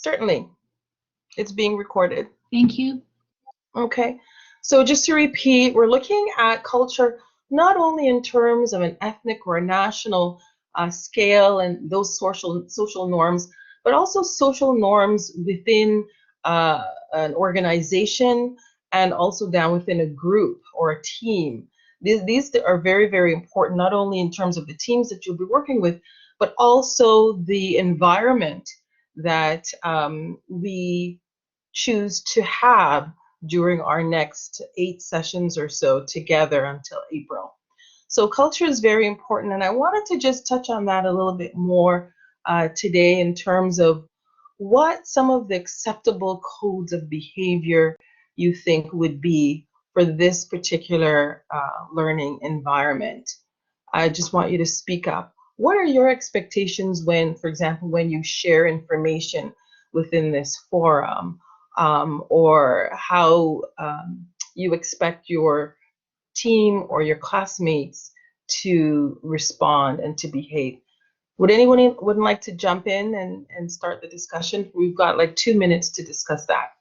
Certainly. It's being recorded. Thank you. Okay. So just to repeat, we're looking at culture not only in terms of an ethnic or a national scale and those social norms, but also social norms within an organization and also down within a group or a team. These are very, very important, not only in terms of the teams that you'll be working with, but also the environment that we choose to have during our next 8 sessions or so together until April. So culture is very important, and I wanted to just touch on that a little bit more today in terms of what some of the acceptable codes of behavior you think would be for this particular learning environment. I just want you to speak up. What are your expectations when, for example, when you share information within this forum, or how you expect your team or your classmates to respond and to behave? Would anyone would like to jump in and start the discussion? We've got like 2 minutes to discuss that.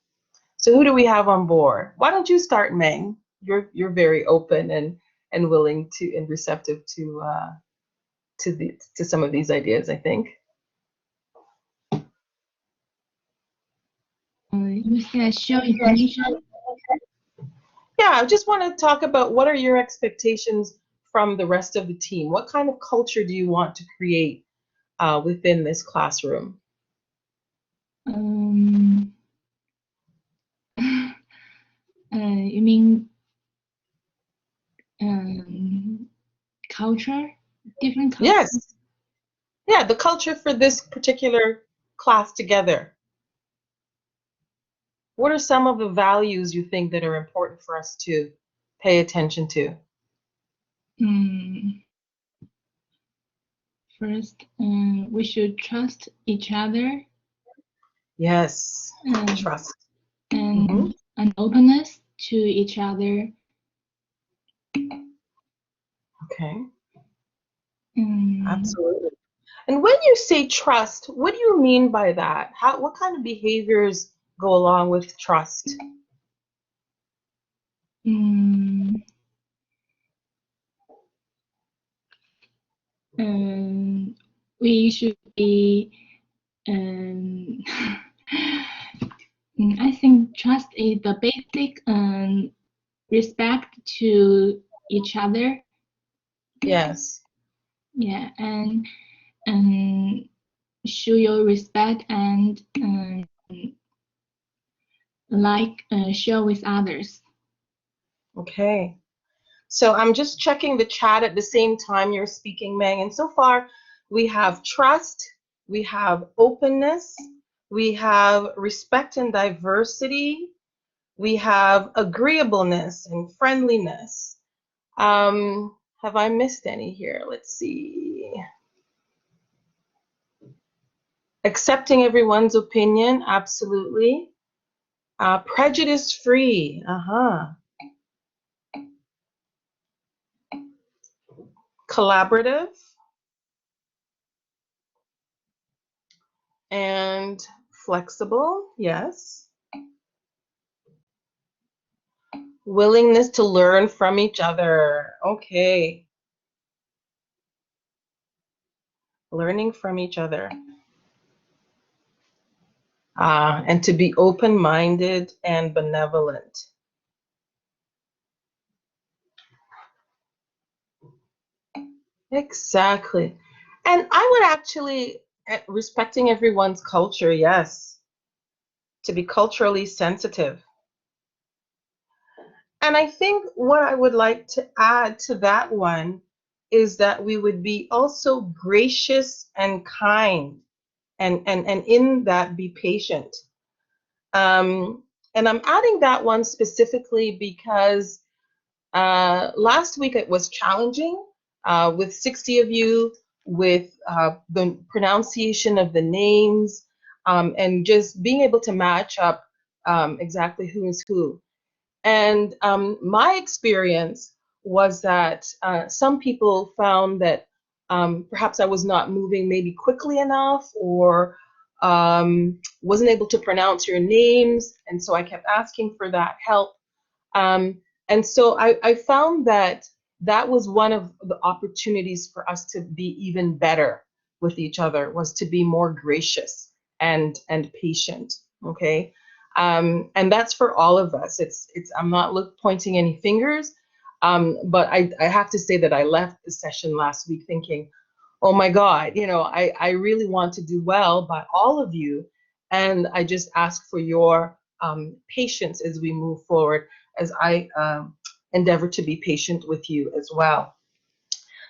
So who do we have on board? Why don't you start, Meng? You're very open and willing to and receptive to some of these ideas, I think. You said show information. Yeah, I just want to talk about what are your expectations from the rest of the team? What kind of culture do you want to create within this classroom? You mean culture? Different culture? Yes. Yeah, the culture for this particular class together. What are some of the values you think that are important for us to pay attention to? First, we should trust each other. Yes, trust. And an openness to each other. Okay. Absolutely. And when you say trust, what do you mean by that? What kind of behaviors go along with trust? We should be, I think trust is the basic respect to each other. Yes. Yeah, and show your respect and share with others. Okay. So I'm just checking the chat at the same time you're speaking, Meng. And so far, we have trust, we have openness, we have respect and diversity, we have agreeableness and friendliness. Have I missed any here? Let's see. Accepting everyone's opinion, absolutely. Prejudice-free, Collaborative. And flexible, yes. Willingness to learn from each other, okay. Learning from each other. And to be open-minded and benevolent. Exactly. And I would actually, respecting everyone's culture, yes. To be culturally sensitive. And I think what I would like to add to that one is that we would be also gracious and kind, and in that be patient. And I'm adding that one specifically because last week it was challenging with 60 of you, with the pronunciation of the names, and just being able to match up exactly who is who. And my experience was that some people found that perhaps I was not moving maybe quickly enough, or wasn't able to pronounce your names, and so I kept asking for that help. Um, and so I found that that was one of the opportunities for us to be even better with each other, was to be more gracious and patient. Okay. And that's for all of us. It's I'm not pointing any fingers, but I have to say that I left the session last week thinking, oh my God, I really want to do well by all of you. And I just ask for your patience as we move forward, as I endeavor to be patient with you as well.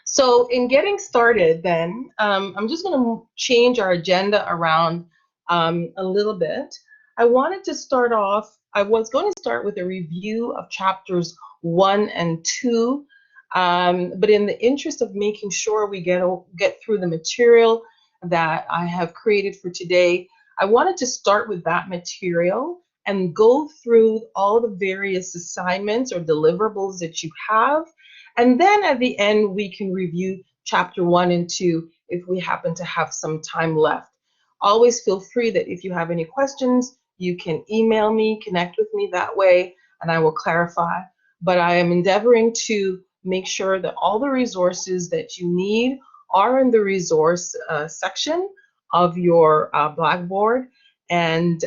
So in getting started then, I'm just going to change our agenda around a little bit. I wanted to start off, I was going to start with a review of chapters 1 and 2, but in the interest of making sure we get through the material that I have created for today, I wanted to start with that material and go through all the various assignments or deliverables that you have, and then at the end, we can review chapter 1 and 2 if we happen to have some time left. Always feel free that if you have any questions, you can email me, connect with me that way, and I will clarify. But I am endeavoring to make sure that all the resources that you need are in the resource section of your Blackboard. And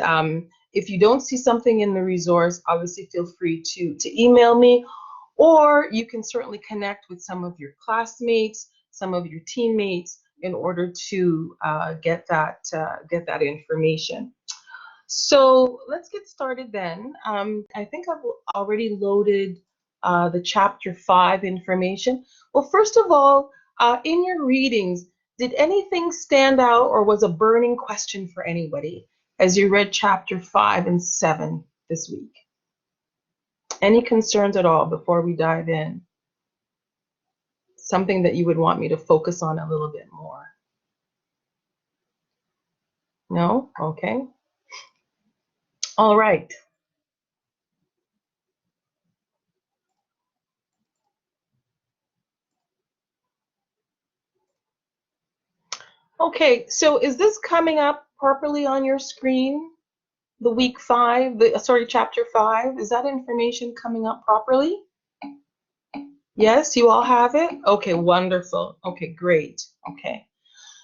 if you don't see something in the resource, obviously feel free to email me, or you can certainly connect with some of your classmates, some of your teammates, in order to get that information. So let's get started then. I think I've already loaded the chapter 5 information. Well, first of all, in your readings, did anything stand out or was a burning question for anybody as you read chapter 5 and 7 this week? Any concerns at all before we dive in? Something that you would want me to focus on a little bit more? No? Okay. All right. Okay, so is this coming up properly on your screen? The week 5, sorry, chapter 5, is that information coming up properly? Yes, you all have it? Okay, wonderful. Okay, great. Okay.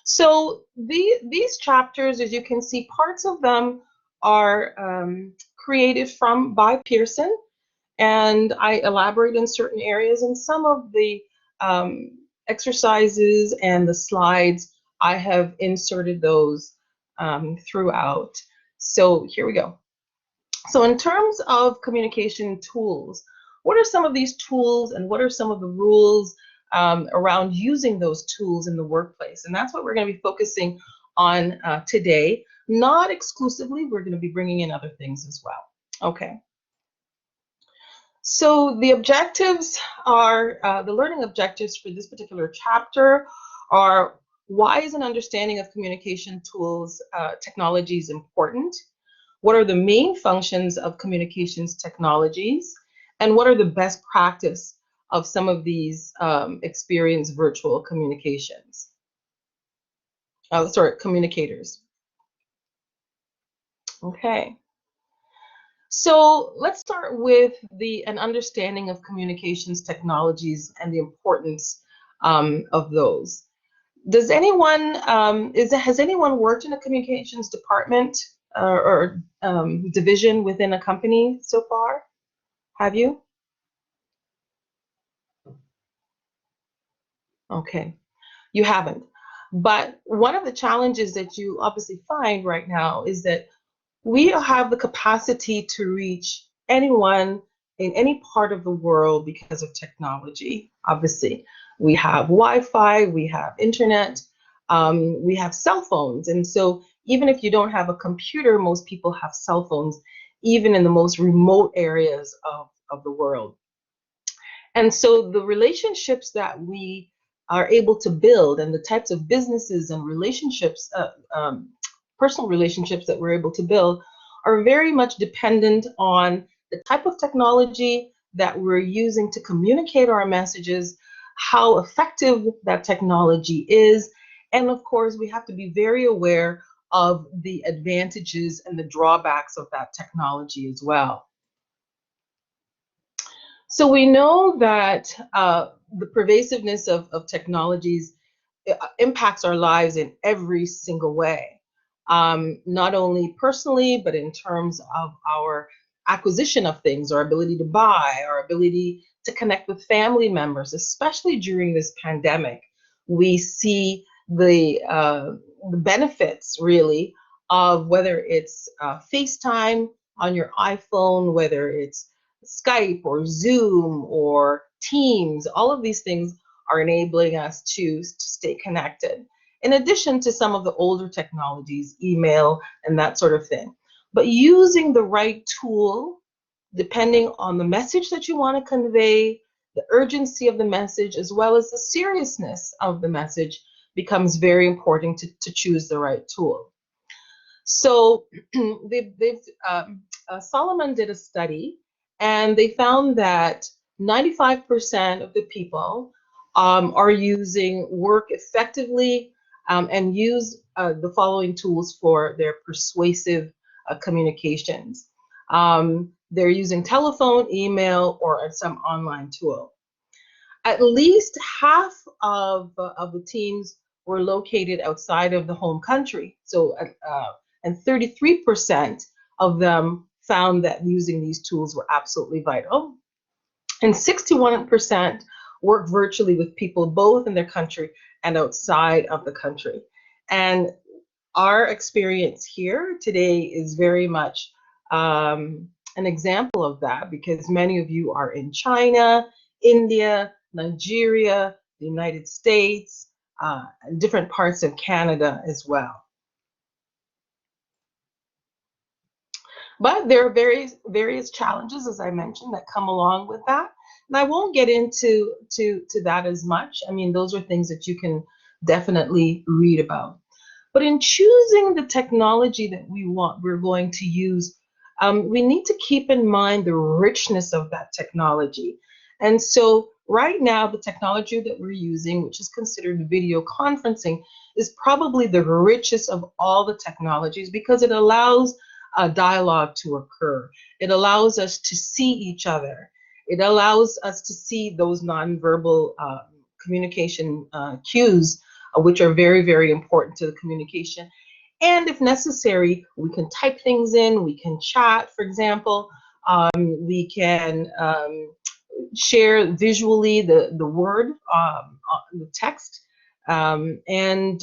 So these chapters, as you can see, parts of them are created by Pearson, and I elaborate in certain areas, and some of the exercises and the slides, I have inserted those throughout. So here we go. So in terms of communication tools, what are some of these tools and what are some of the rules around using those tools in the workplace? And that's what we're going to be focusing on today. Not exclusively, we're going to be bringing in other things as well. Okay. So the objectives are, the learning objectives for this particular chapter are: why is an understanding of communication tools, technologies important? What are the main functions of communications technologies? And what are the best practice of some of these experienced virtual communications? Communicators. Okay. So let's start with an understanding of communications technologies and the importance of those. Does anyone, has anyone worked in a communications department or division within a company so far? Have you? Okay, you haven't. But one of the challenges that you obviously find right now is that we have the capacity to reach anyone in any part of the world because of technology. Obviously, we have Wi-Fi, we have internet, we have cell phones. And so even if you don't have a computer, most people have cell phones, even in the most remote areas of the world. And so the relationships that we are able to build and the types of businesses and relationships, personal relationships that we're able to build are very much dependent on the type of technology that we're using to communicate our messages, how effective that technology is. And of course, we have to be very aware of the advantages and the drawbacks of that technology as well. So we know that the pervasiveness of technologies impacts our lives in every single way, not only personally, but in terms of our acquisition of things, our ability to buy, our ability to connect with family members, especially during this pandemic. We see the benefits really of whether it's FaceTime on your iPhone, whether it's Skype or Zoom or Teams, all of these things are enabling us to stay connected. In addition to some of the older technologies, email and that sort of thing. But using the right tool, depending on the message that you want to convey, the urgency of the message, as well as the seriousness of the message, becomes very important to choose the right tool. So Solomon did a study, and they found that 95% of the people are using work effectively and use the following tools for their persuasive communications. They're using telephone, email, or some online tool. At least half of the teams were located outside of the home country. So, and 33% of them found that using these tools were absolutely vital. And 61% work virtually with people both in their country and outside of the country. And our experience here today is very much an example of that, because many of you are in China, India, Nigeria, the United States, and different parts of Canada as well. But there are various challenges, as I mentioned, that come along with that. And I won't get into that as much. I mean, those are things that you can definitely read about. But in choosing the technology that we're going to use, we need to keep in mind the richness of that technology. And so right now, the technology that we're using, which is considered video conferencing, is probably the richest of all the technologies because it allows a dialogue to occur. It allows us to see each other. It allows us to see those nonverbal communication cues, which are very, very important to the communication. And if necessary, we can type things in, we can chat, for example, we can share visually the word, the text, and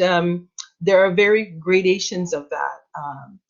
there are very gradations of that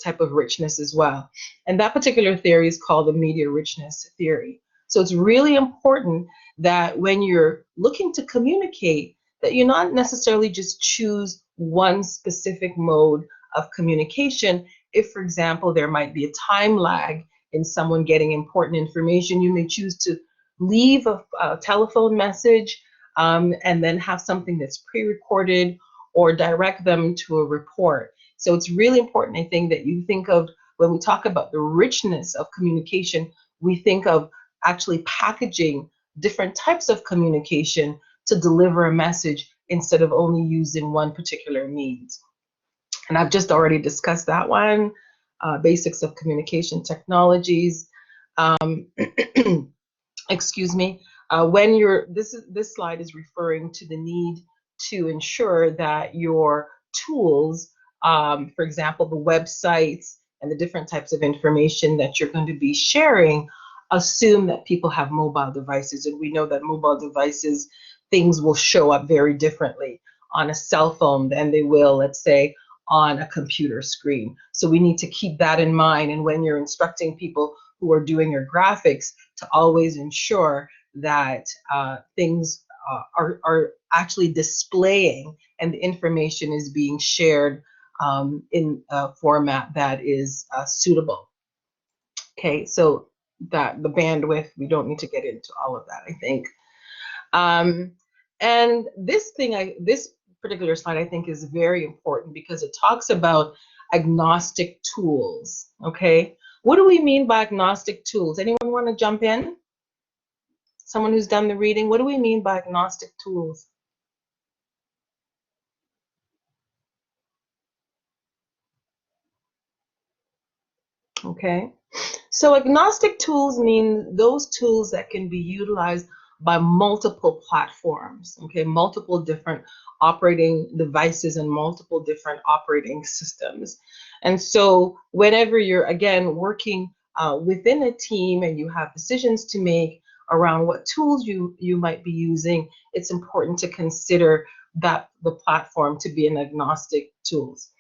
type of richness as well. And that particular theory is called the media richness theory. So it's really important that when you're looking to communicate, that you not necessarily just choose one specific mode of communication. If, for example, there might be a time lag in someone getting important information, you may choose to leave a telephone message and then have something that's pre-recorded or direct them to a report. So it's really important, I think, that you think of, when we talk about the richness of communication, we think of actually packaging different types of communication to deliver a message instead of only using one particular means. And I've just already discussed that one, basics of communication technologies. Excuse me. When you're, this slide is referring to the need to ensure that your tools, for example, the websites and the different types of information that you're going to be sharing, assume that people have mobile devices. And we know that mobile devices, things will show up very differently on a cell phone than they will, let's say, on a computer screen. So we need to keep that in mind. And when you're instructing people who are doing your graphics, to always ensure that things are actually displaying and the information is being shared in a format that is suitable. Okay, so that the bandwidth, we don't need to get into all of that, I think. And this particular slide, I think, is very important because it talks about agnostic tools. Okay, what do we mean by agnostic tools? Anyone want to jump in? Someone who's done the reading, what do we mean by agnostic tools? Okay. So agnostic tools mean those tools that can be utilized by multiple platforms, okay, multiple different operating devices and multiple different operating systems. And so whenever you're, again, working within a team and you have decisions to make around what tools you might be using, it's important to consider that the platform to be an agnostic tools.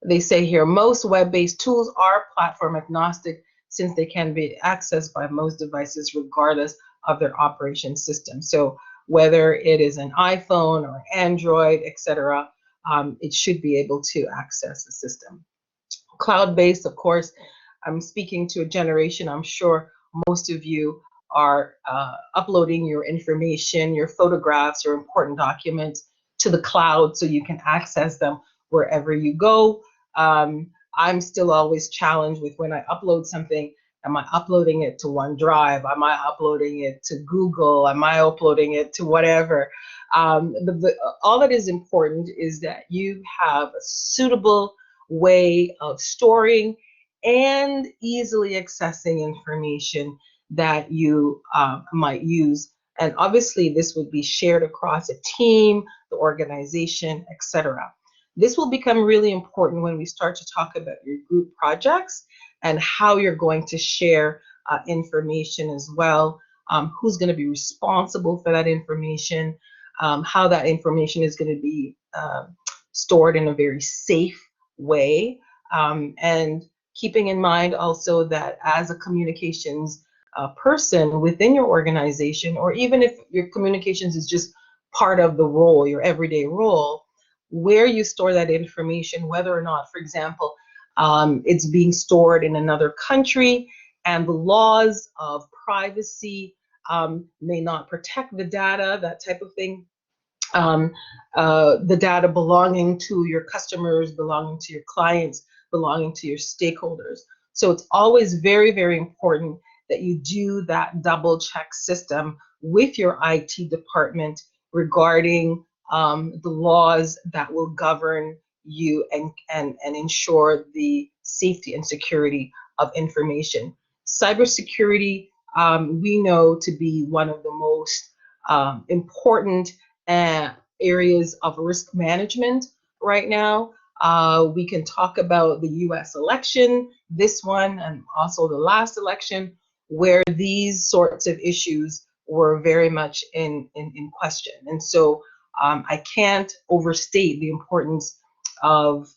They say here most web-based tools are platform agnostic since they can be accessed by most devices regardless of their operation system. So whether it is an iPhone or Android, etc., it should be able to access the system. Cloud-based, of course, I'm speaking to a generation, I'm sure most of you are uploading your information, your photographs, your important documents to the cloud so you can access them wherever you go. I'm still always challenged with when I upload something, am I uploading it to OneDrive? Am I uploading it to Google? Am I uploading it to whatever? All that is important is that you have a suitable way of storing and easily accessing information that you might use. And obviously, this would be shared across a team, the organization, etc. This will become really important when we start to talk about your group projects and how you're going to share information as well. Who's going to be responsible for that information, how that information is going to be stored in a very safe way, and keeping in mind also that as a communications person within your organization, or even if your communications is just part of the role, your everyday role, where you store that information, whether or not, for example, it's being stored in another country and the laws of privacy may not protect the data, that type of thing. um, the data belonging to your customers, belonging to your clients, belonging to your stakeholders. So it's always very, very important that you do that double check system with your IT department regarding the laws that will govern you and ensure the safety and security of information. Cybersecurity, we know to be one of the most important areas of risk management right now. We can talk about the US election, this one, and also the last election, where these sorts of issues were very much in question. And so I can't overstate the importance of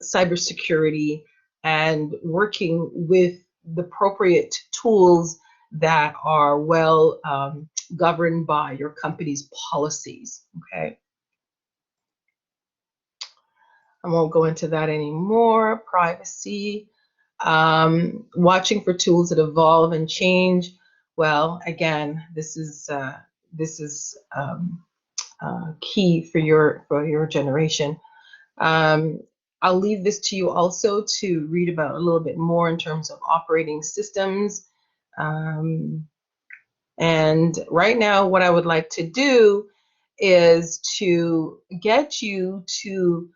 cybersecurity and working with the appropriate tools that are well governed by your company's policies. Okay, I won't go into that anymore. Privacy, watching for tools that evolve and change. Well, again, this is key for your generation. Um, I'll leave this to you also to read about a little bit more in terms of operating systems. Um, and right now, what I would like to do is to get you to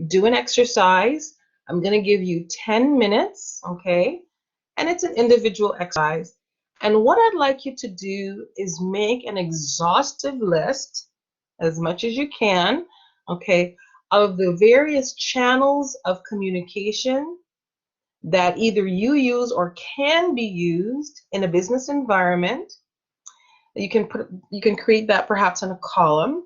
do an exercise. I'm going to give you 10 minutes, okay? And it's an individual exercise. And what I'd like you to do is make an exhaustive list, as much as you can, okay, of the various channels of communication that either you use or can be used in a business environment. You can create that perhaps in a column.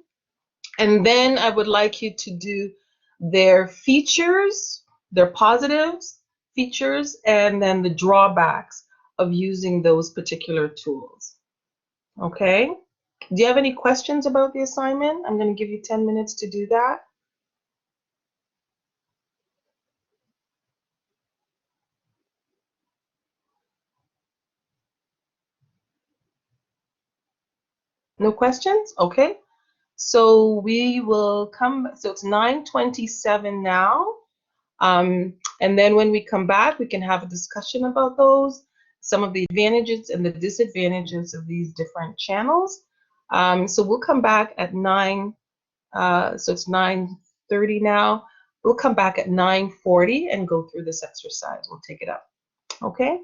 And then I would like you to do their features, their positives, features, and then the drawbacks of using those particular tools. Okay? Do you have any questions about the assignment? I'm going to give you 10 minutes to do that. No questions? Okay. So we will come, so it's 9:27 now. And then when we come back, we can have a discussion about those, some of the advantages and the disadvantages of these different channels. So we'll come back at 9, so it's 9:30 now. We'll come back at 9:40 and go through this exercise. We'll take it up. Okay?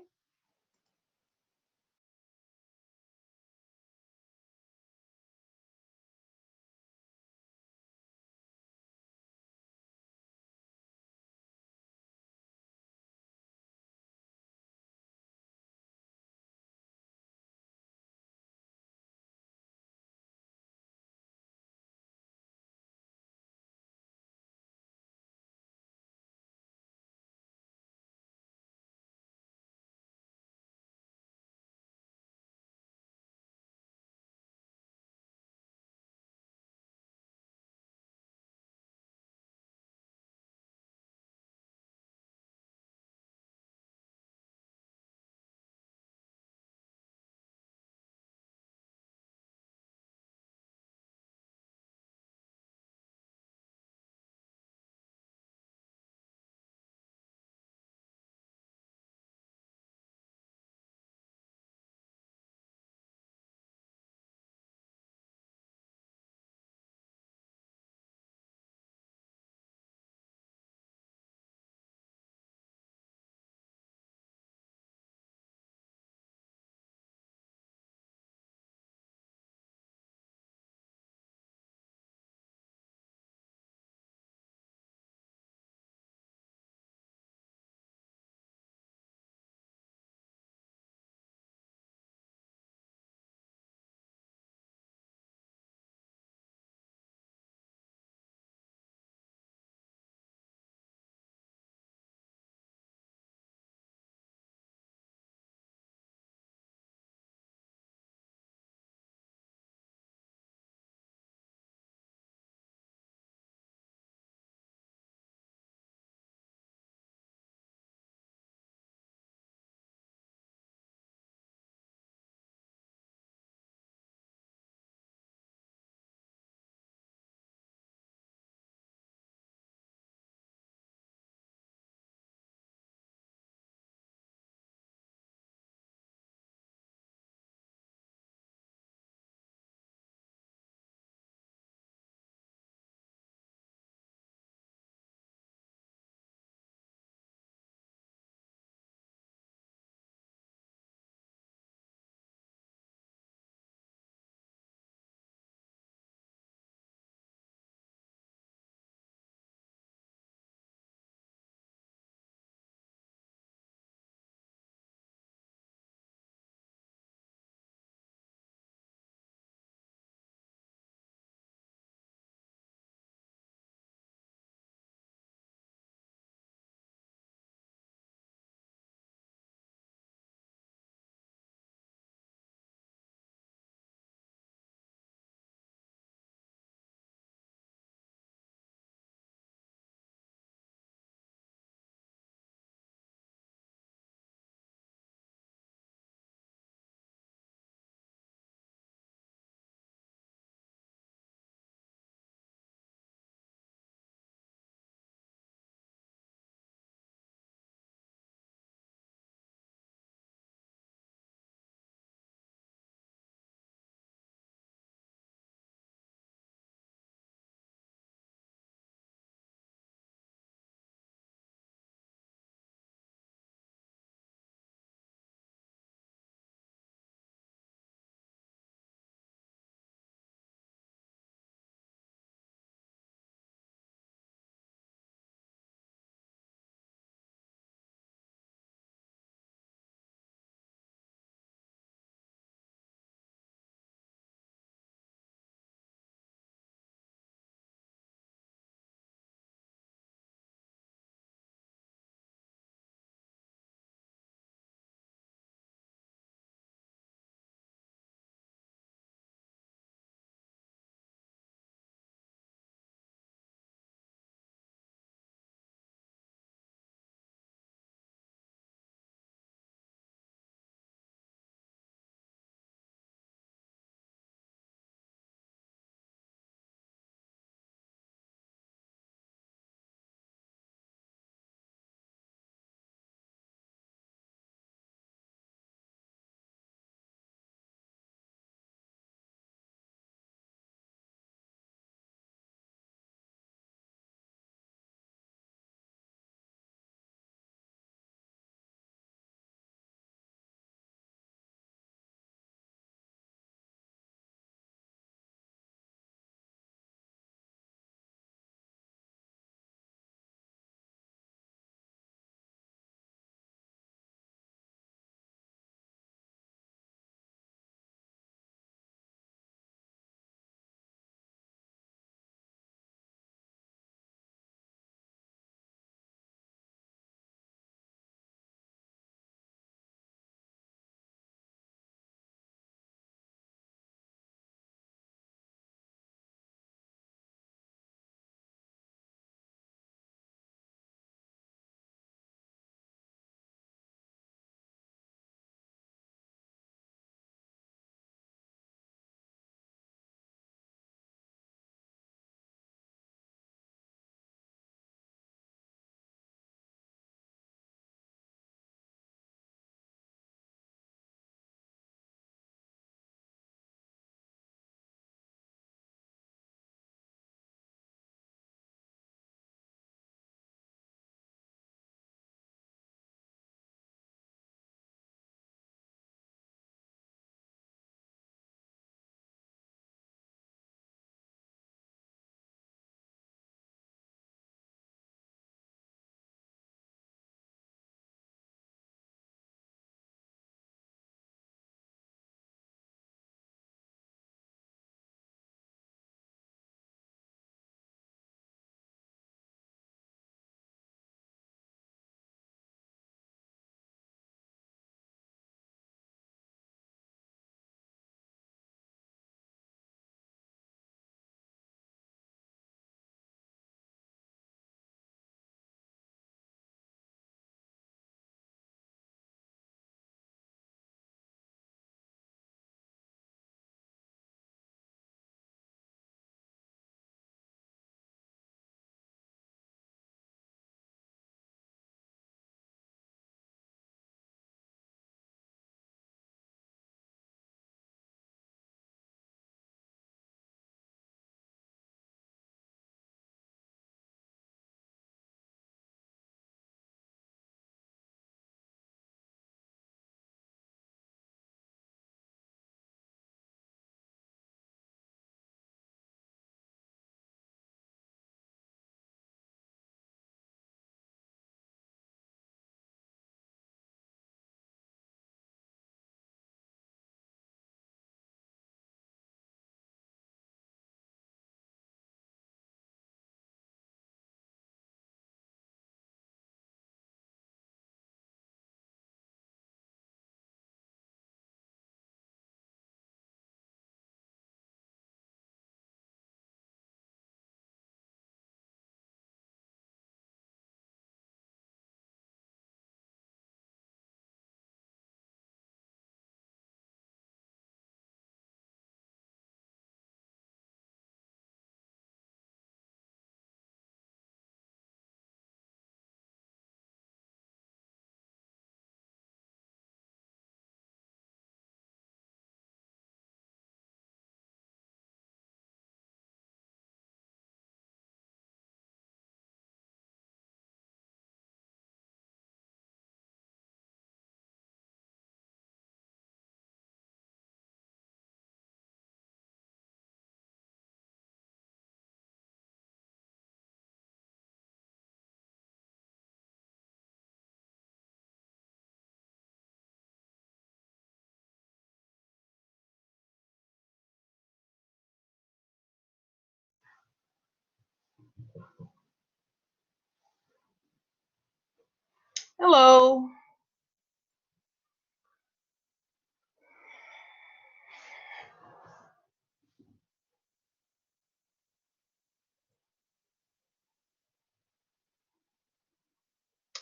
Hello.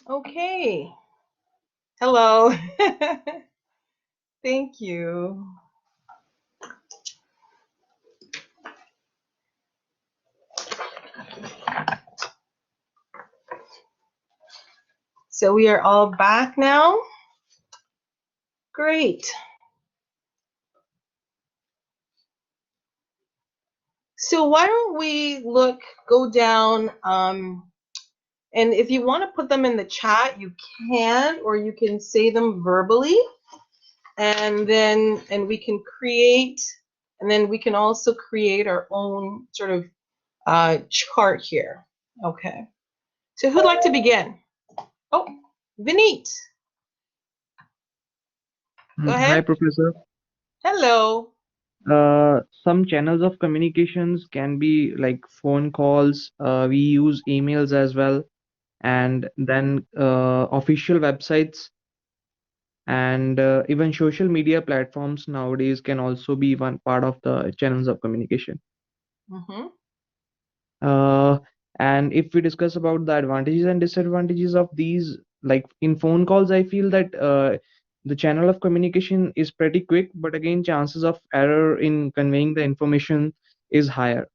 Okay. Hello. Thank you. So we are all back now. Great. So why don't we go down, and if you want to put them in the chat, you can, or you can say them verbally, and we can create, and then we can also create our own sort of chart here. Okay. So who'd like to begin? Oh, Vineet, go Hi, ahead. Professor. Hello. Some channels of communications can be like phone calls. We use emails as well, and then official websites and even social media platforms nowadays can also be one part of the channels of communication. Mm-hmm. Uh, and if we discuss about the advantages and disadvantages of these, like in phone calls, I feel that the channel of communication is pretty quick, but again, chances of error in conveying the information is higher.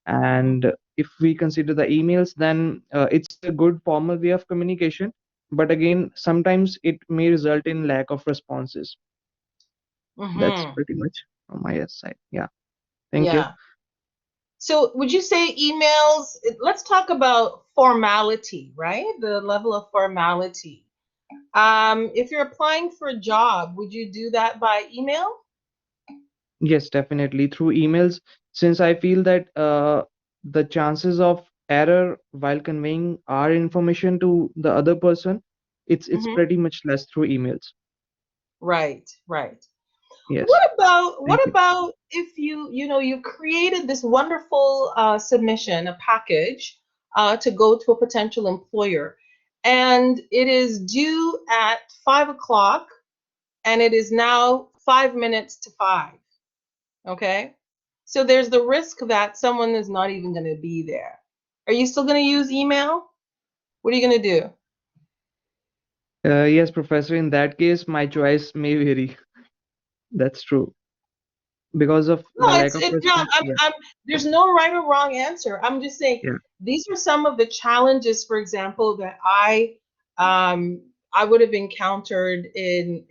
And if we consider the emails, then it's a good formal way of communication, but again, sometimes it may result in lack of responses. That's Mm-hmm. pretty much on my side. Yeah, thank you. Yeah. So would you say emails, let's talk about formality, right? The level of formality. If you're applying for a job, would you do that by email? Yes, definitely through emails, since I feel that the chances of error while conveying our information to the other person, it's Mm-hmm. pretty much less through emails. Right, right. Yes, What thank you. about if you created this wonderful submission, a package to go to a potential employer, and it is due at 5 o'clock, and it is now 5 minutes to five. Okay, so there's the risk that someone is not even going to be there. Are you still going to use email? What are you going to do? Yes, Professor, in that case, my choice may vary. That's true. Because of No, the lack it's of it. No, response. Yeah, there's no right or wrong answer. I'm just saying yeah, these are some of the challenges, for example, that um I would have encountered in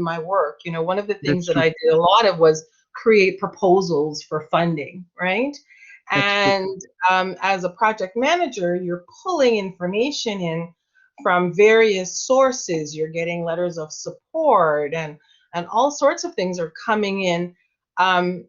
my work. One of the things that's that true. I did a lot of was create proposals for funding, right? That's true. And as a project manager, you're pulling information in from various sources. You're getting letters of support and all sorts of things are coming in, and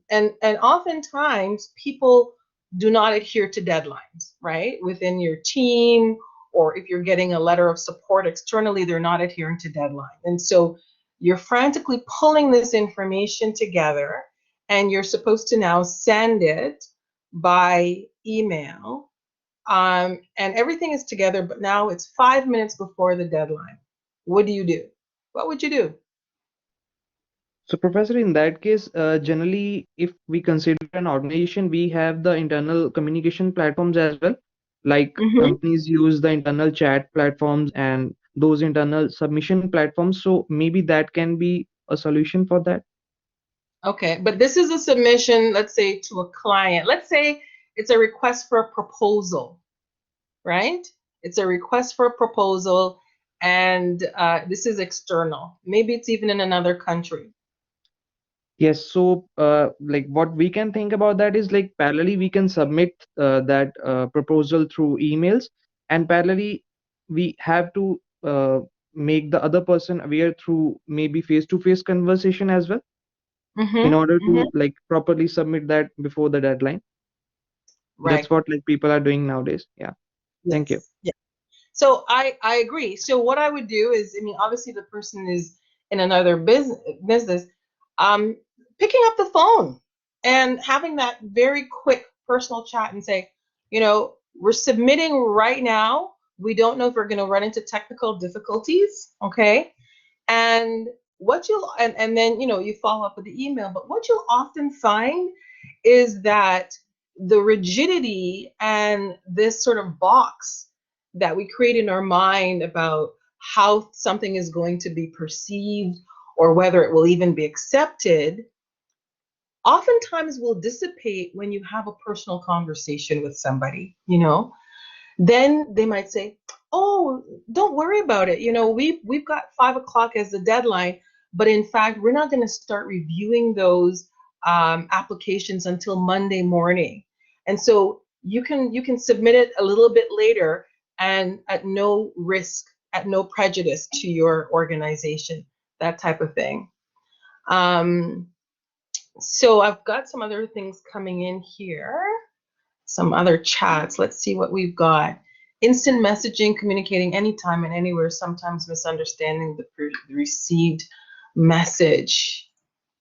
oftentimes people do not adhere to deadlines, right? Within your team, or if you're getting a letter of support externally, they're not adhering to deadline. And so you're frantically pulling this information together, and you're supposed to now send it by email. And everything is together, but now it's 5 minutes before the deadline. What do you do? What would you do? So, Professor, in that case, generally, if we consider an organization, we have the internal communication platforms as well. Like Mm-hmm. companies use the internal chat platforms and those internal submission platforms. So maybe that can be a solution for that. Okay, but this is a submission, let's say, to a client. Let's say it's a request for a proposal, right? It's a request for a proposal, and this is external. Maybe it's even in another country. Yes, so like what we can think about that is like parallelly we can submit that proposal through emails, and parallelly we have to make the other person aware through maybe face-to-face conversation as well in Mm-hmm. order Mm-hmm. to like properly submit that before the deadline. That's Right. what like people are doing nowadays. Yeah, thank you. Yes. So I agree. So what I would do is, I mean, obviously the person is in another business, um, picking up the phone and having that very quick personal chat and say, we're submitting right now. We don't know if we're going to run into technical difficulties, okay? And and then you follow up with the email, but what you'll often find is that the rigidity and this sort of box that we create in our mind about how something is going to be perceived or whether it will even be accepted oftentimes will dissipate when you have a personal conversation with somebody, then they might say, "Oh, don't worry about it. We've got 5 o'clock as the deadline, but in fact, we're not going to start reviewing those applications until Monday morning, and so you can submit it a little bit later and at no risk, at no prejudice to your organization, that type of thing." So I've got some other things coming in here. Some other chats. Let's see what we've got. Instant messaging, communicating anytime and anywhere, sometimes misunderstanding the received message.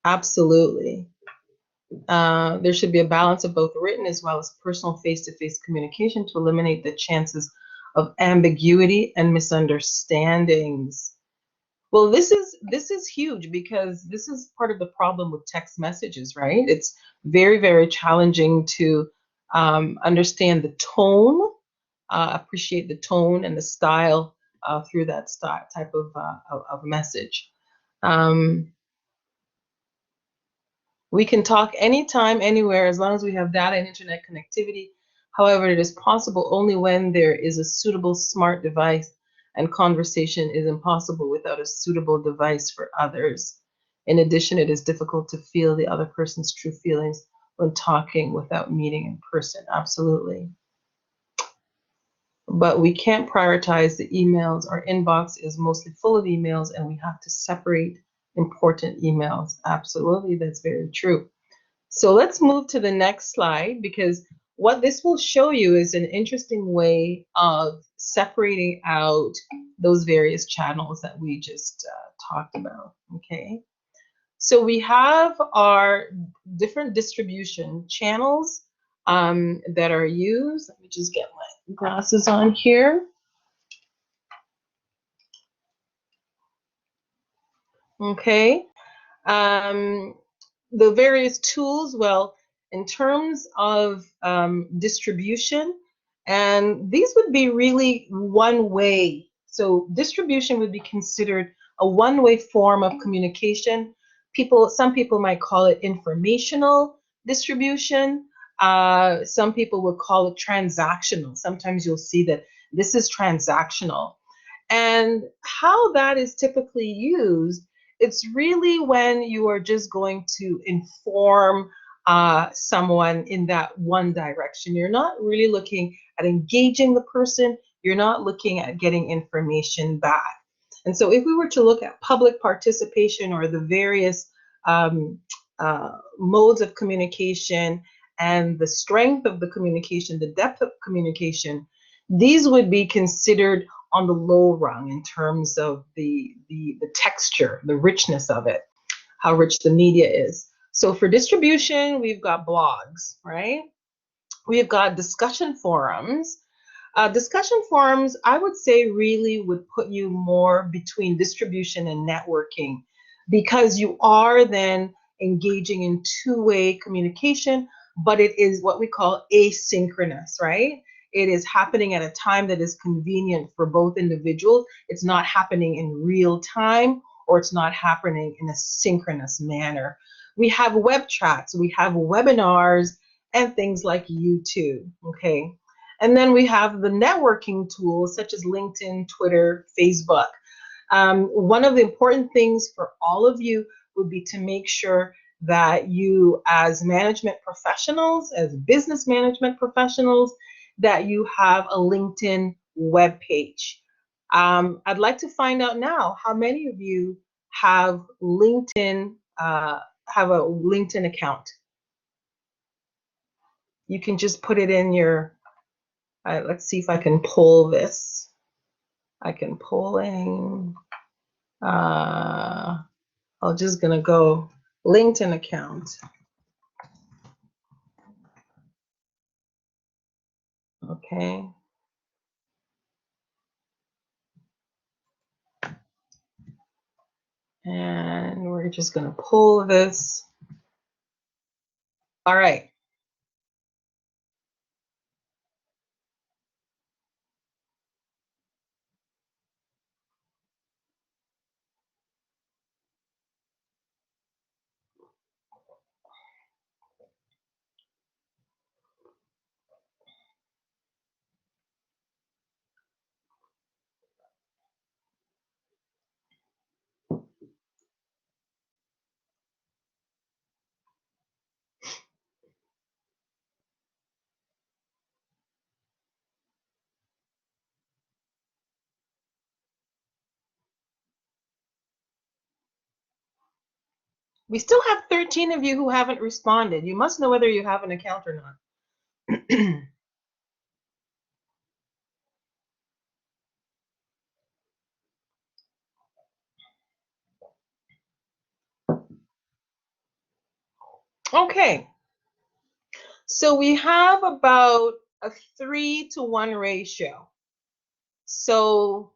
Absolutely. There should be a balance of both written as well as personal face-to-face communication to eliminate the chances of ambiguity and misunderstandings. Well, this is huge because this is part of the problem with text messages, right? It's very, very challenging to understand the tone, appreciate the tone and the style through that type of message. We can talk anytime, anywhere, as long as we have data and internet connectivity. However, it is possible only when there is a suitable smart device, and conversation is impossible without a suitable device for others. In addition, it is difficult to feel the other person's true feelings when talking without meeting in person. Absolutely. But we can't prioritize the emails. Our inbox is mostly full of emails, and we have to separate important emails. Absolutely, that's very true. So let's move to the next slide, because what this will show you is an interesting way of separating out those various channels that we just talked about, okay? So we have our different distribution channels that are used. Let me just get my glasses on here. Okay. The various tools, well, in terms of distribution, and these would be really one way. So distribution would be considered a one-way form of communication. Some people might call it informational distribution. Some people would call it transactional. Sometimes you'll see that this is transactional. And how that is typically used, it's really when you are just going to inform someone in that one direction. You're not really looking at engaging the person. You're not looking at getting information back. And so if we were to look at public participation or the various modes of communication and the strength of the communication, the depth of communication, these would be considered on the low rung in terms of the texture, the richness of it, how rich the media is. So for distribution, we've got blogs, right? We've got discussion forums. Discussion forums, I would say, really would put you more between distribution and networking, because you are then engaging in two-way communication, but it is what we call asynchronous, right? It is happening at a time that is convenient for both individuals. It's not happening in real time, or it's not happening in a synchronous manner. We have web chats, we have webinars, and things like YouTube, okay? And then we have the networking tools such as LinkedIn, Twitter, Facebook. One of the important things for all of you would be to make sure that you, as management professionals, as business management professionals, that you have a LinkedIn web page. I'd like to find out now how many of you have LinkedIn, have a LinkedIn account. You can just put it in your, let's see if I can pull this. I can pull in, I'm just gonna go LinkedIn account. Okay. And we're just going to pull this. All right. We still have 13 of you who haven't responded. You must know whether you have an account or not. Okay, so we have about a 3-to-1 ratio. So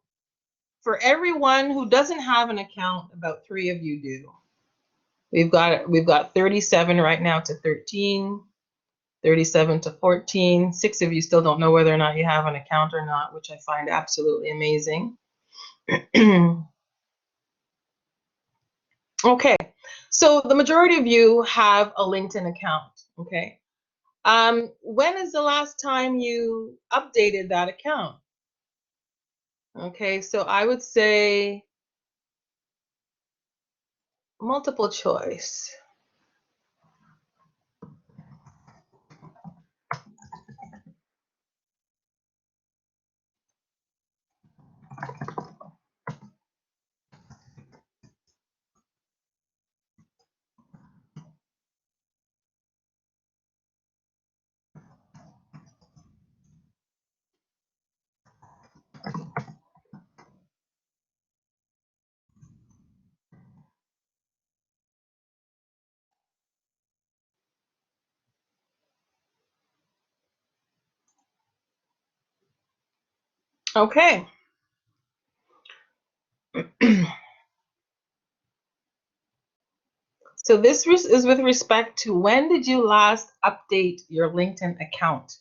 for everyone who doesn't have an account, about 3 of you do. We've got 37 right now to 13, 37 to 14. 6 of you still don't know whether or not you have an account or not, which I find absolutely amazing. Okay, so the majority of you have a LinkedIn account, okay? When is the last time you updated that account? Okay, so I would say multiple choice. Okay. So this is with respect to when did you last update your LinkedIn account?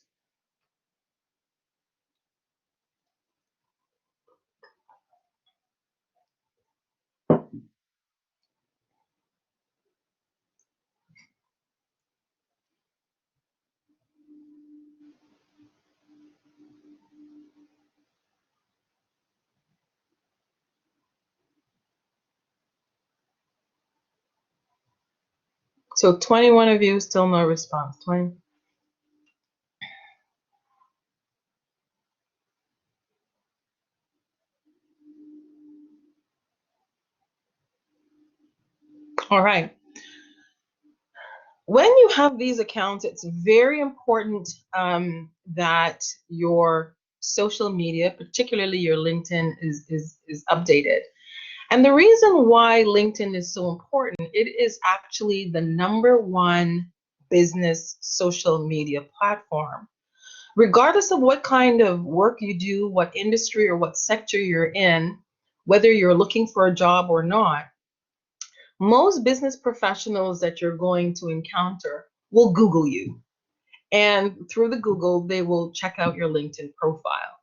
So 21 of you, still no response. 20. All right. When you have these accounts, it's very important that your social media, particularly your LinkedIn, is updated. And the reason why LinkedIn is so important, it is actually the #1 business social media platform. Regardless of what kind of work you do, what industry or what sector you're in, whether you're looking for a job or not, most business professionals that you're going to encounter will Google you. And through the Google, they will check out your LinkedIn profile.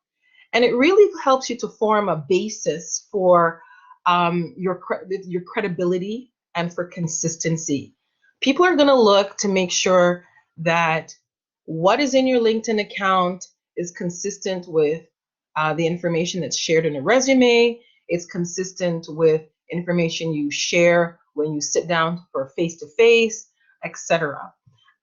And it really helps you to form a basis for your credibility and for consistency. People are going to look to make sure that what is in your LinkedIn account is consistent with the information that's shared in a resume. It's consistent with information you share when you sit down for face-to-face, etc.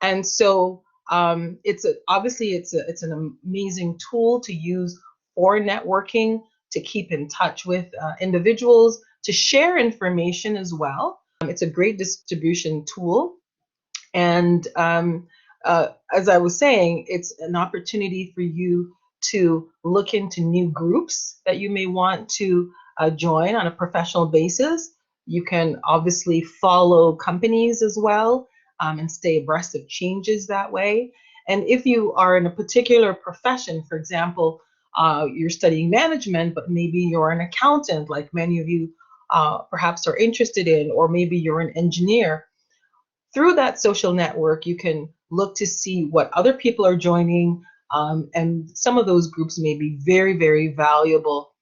And so obviously it's an amazing tool to use for networking, to keep in touch with individuals, to share information as well. It's a great distribution tool. And as I was saying, it's an opportunity for you to look into new groups that you may want to join on a professional basis. You can obviously follow companies as well and stay abreast of changes that way. And if you are in a particular profession, for example, you're studying management, but maybe you're an accountant, like many of you perhaps are interested in, or maybe you're an engineer. Through that social network, you can look to see what other people are joining, and some of those groups may be very, very valuable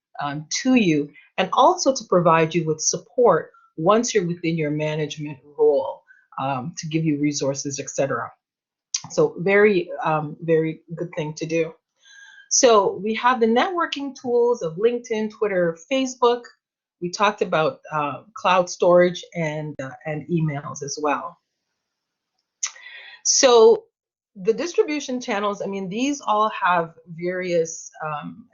to you, and also to provide you with support once you're within your management role, to give you resources, etc. So very, very good thing to do. So we have the networking tools of LinkedIn, Twitter, Facebook. We talked about cloud storage and emails as well. So the distribution channels, I mean, these all have various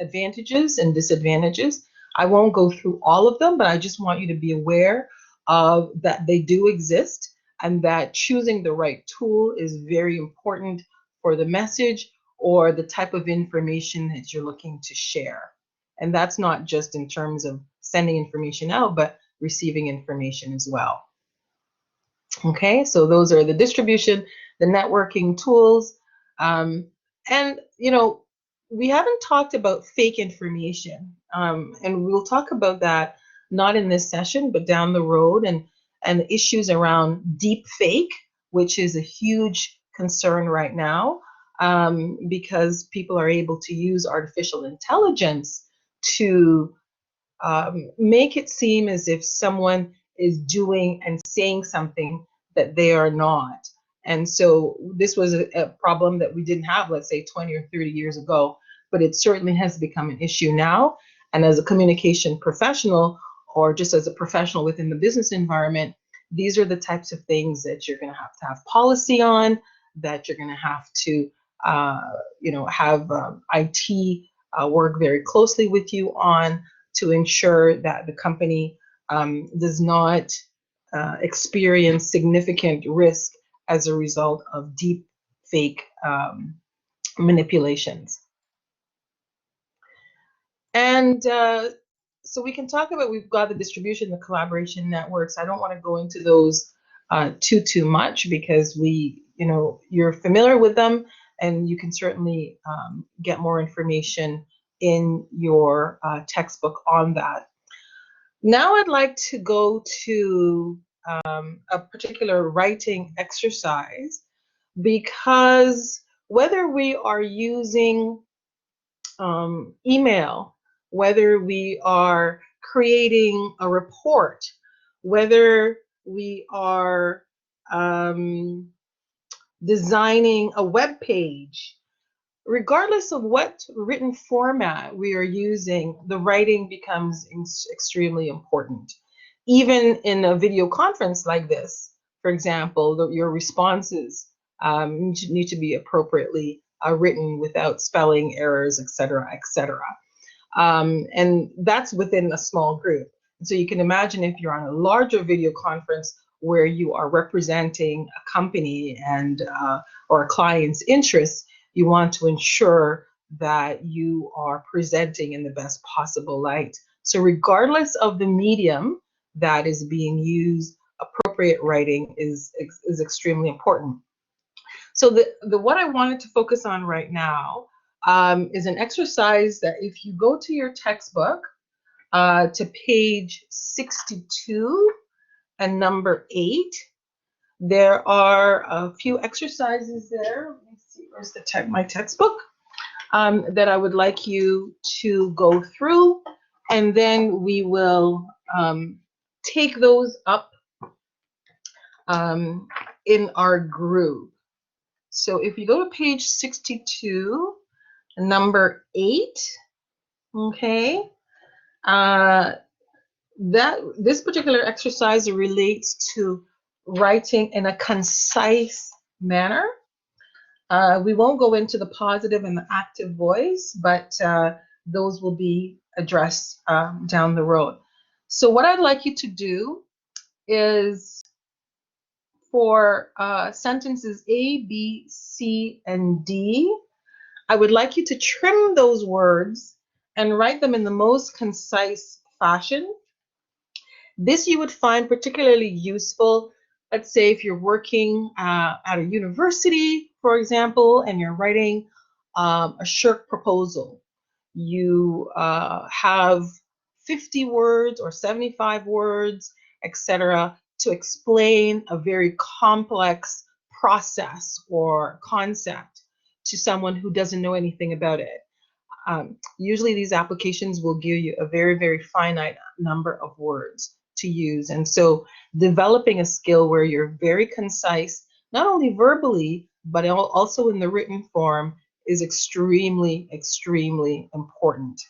advantages and disadvantages. I won't go through all of them, but I just want you to be aware of that they do exist, and that choosing the right tool is very important for the message or the type of information that you're looking to share. And that's not just in terms of sending information out, but receiving information as well. Okay, so those are the distribution, the networking tools. And, you know, we haven't talked about fake information. And we'll talk about that not in this session, but down the road, and issues around deep fake, which is a huge concern right now, because people are able to use artificial intelligence to make it seem as if someone is doing and saying something that they are not. And so this was a problem that we didn't have, let's say, 20 or 30 years ago, but it certainly has become an issue now. And as a communication professional, or just as a professional within the business environment, these are the types of things that you're going to have policy on, that you're going to have to, have IT work very closely with you on, to ensure that the company does not experience significant risk as a result of deep fake manipulations. And so we can talk about, we've got the distribution, the collaboration networks. I don't want to go into those too much, because you're familiar with them, and you can certainly get more information in your textbook on that. Now I'd like to go to a particular writing exercise, because whether we are using email, whether we are creating a report, whether we are designing a web page, regardless of what written format we are using, the writing becomes extremely important. Even in a video conference like this, for example, your responses need to be appropriately written without spelling errors, etc., etc. And that's within a small group. So you can imagine if you're on a larger video conference where you are representing a company and or a client's interests, you want to ensure that you are presenting in the best possible light. So regardless of the medium that is being used, appropriate writing is extremely important. So the what I wanted to focus on right now is an exercise that, if you go to your textbook to page 62 and number 8, there are a few exercises there. Let me see, where's my textbook? That I would like you to go through, and then we will take those up in our group. So if you go to page 62, number 8, okay, this particular exercise relates to writing in a concise manner. We won't go into the positive and the active voice, but those will be addressed down the road. So what I'd like you to do is, for sentences A, B, C, and D, I would like you to trim those words and write them in the most concise fashion. This you would find particularly useful, let's say, if you're working at a university, for example, and you're writing a shirk proposal. You have 50 words or 75 words, etc., to explain a very complex process or concept to someone who doesn't know anything about it. Usually these applications will give you a very, very finite number of words to use. And so developing a skill where you're very concise, not only verbally, but also in the written form is extremely, extremely important.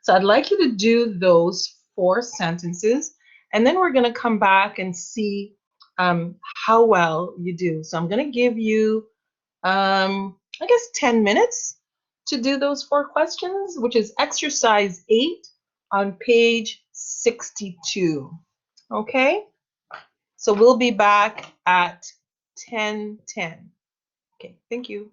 So I'd like you to do those 4 sentences, and then we're going to come back and see how well you do. So I'm going to give you, I guess, 10 minutes to do those 4 questions, which is exercise 8 on page 62. Okay? So we'll be back at 10:10. Okay, thank you.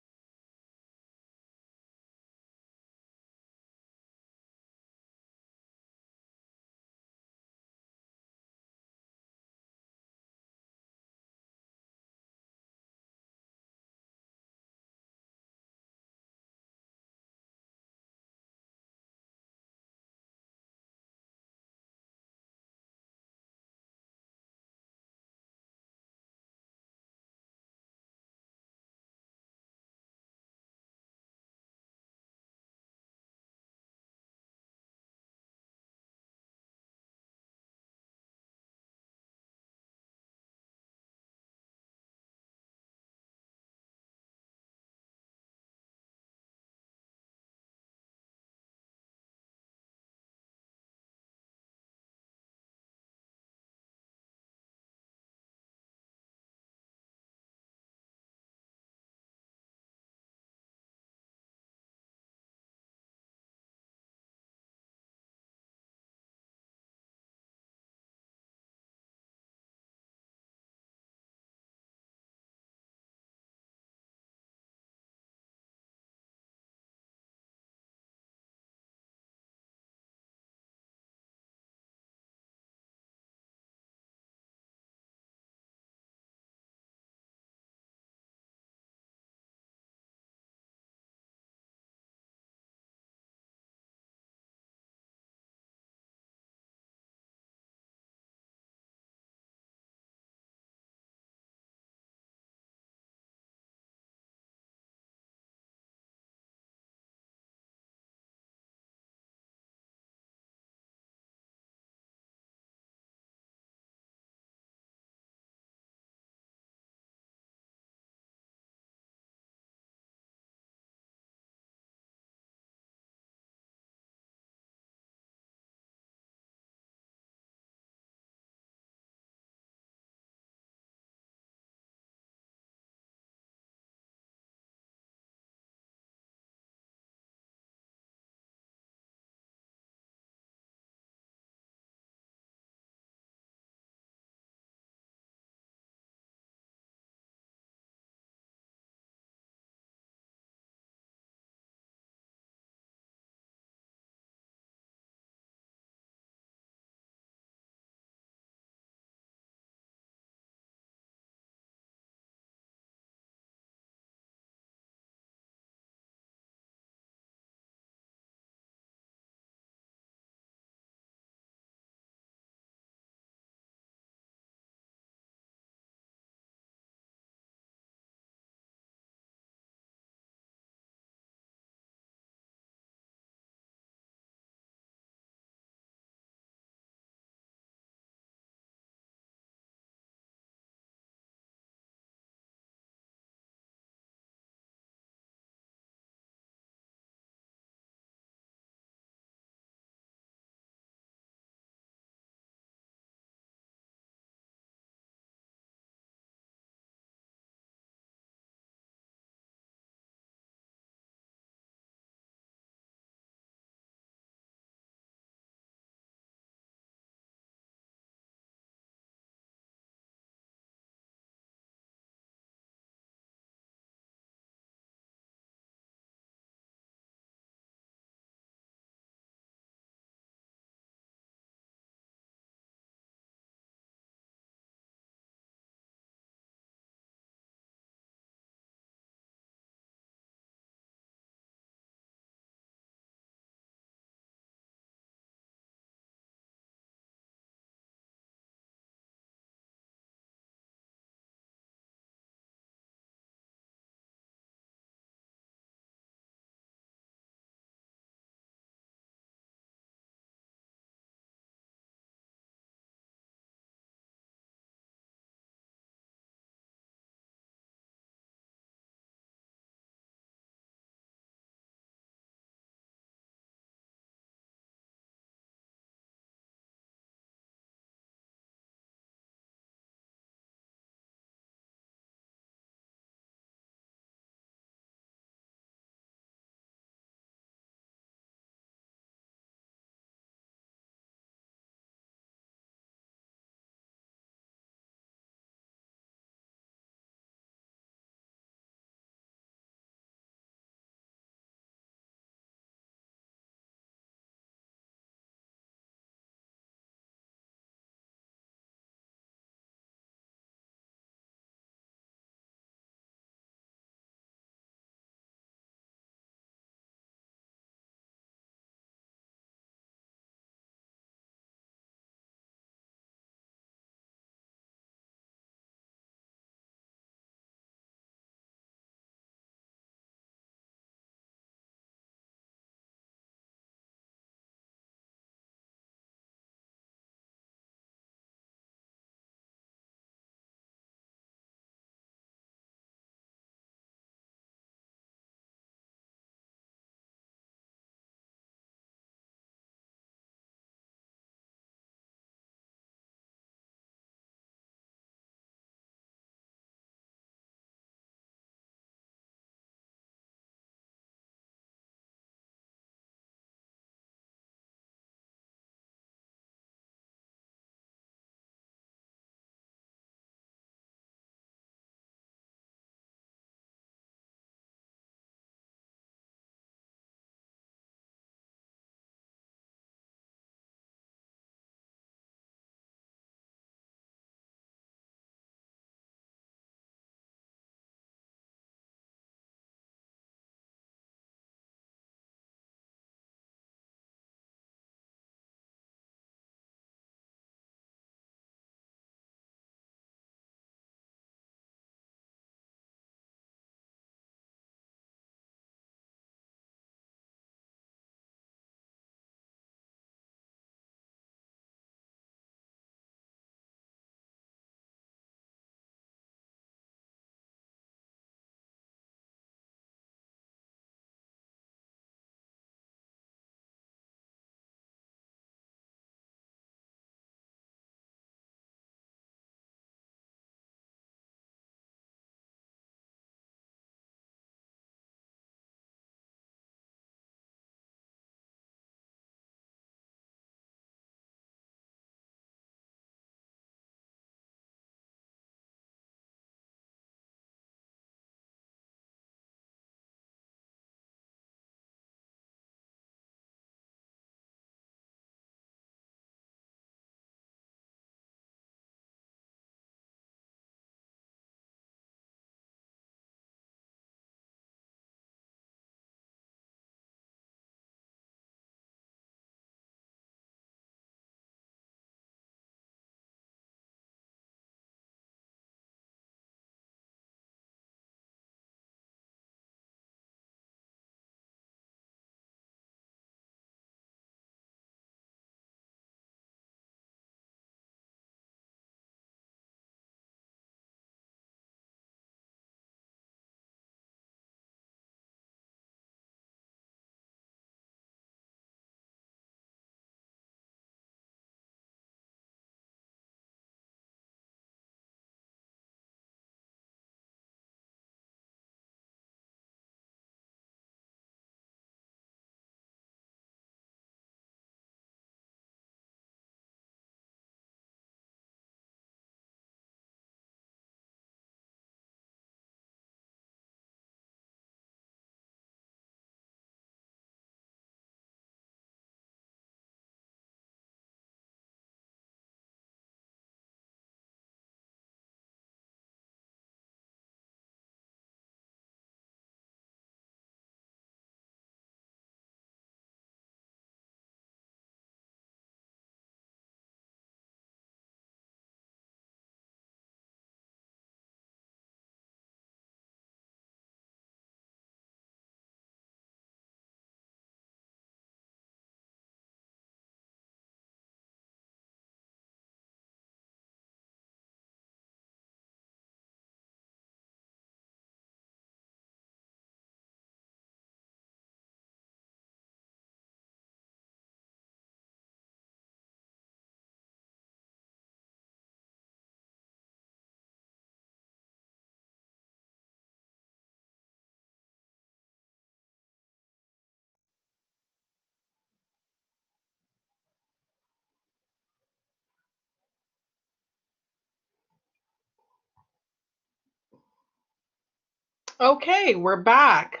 Okay, we're back.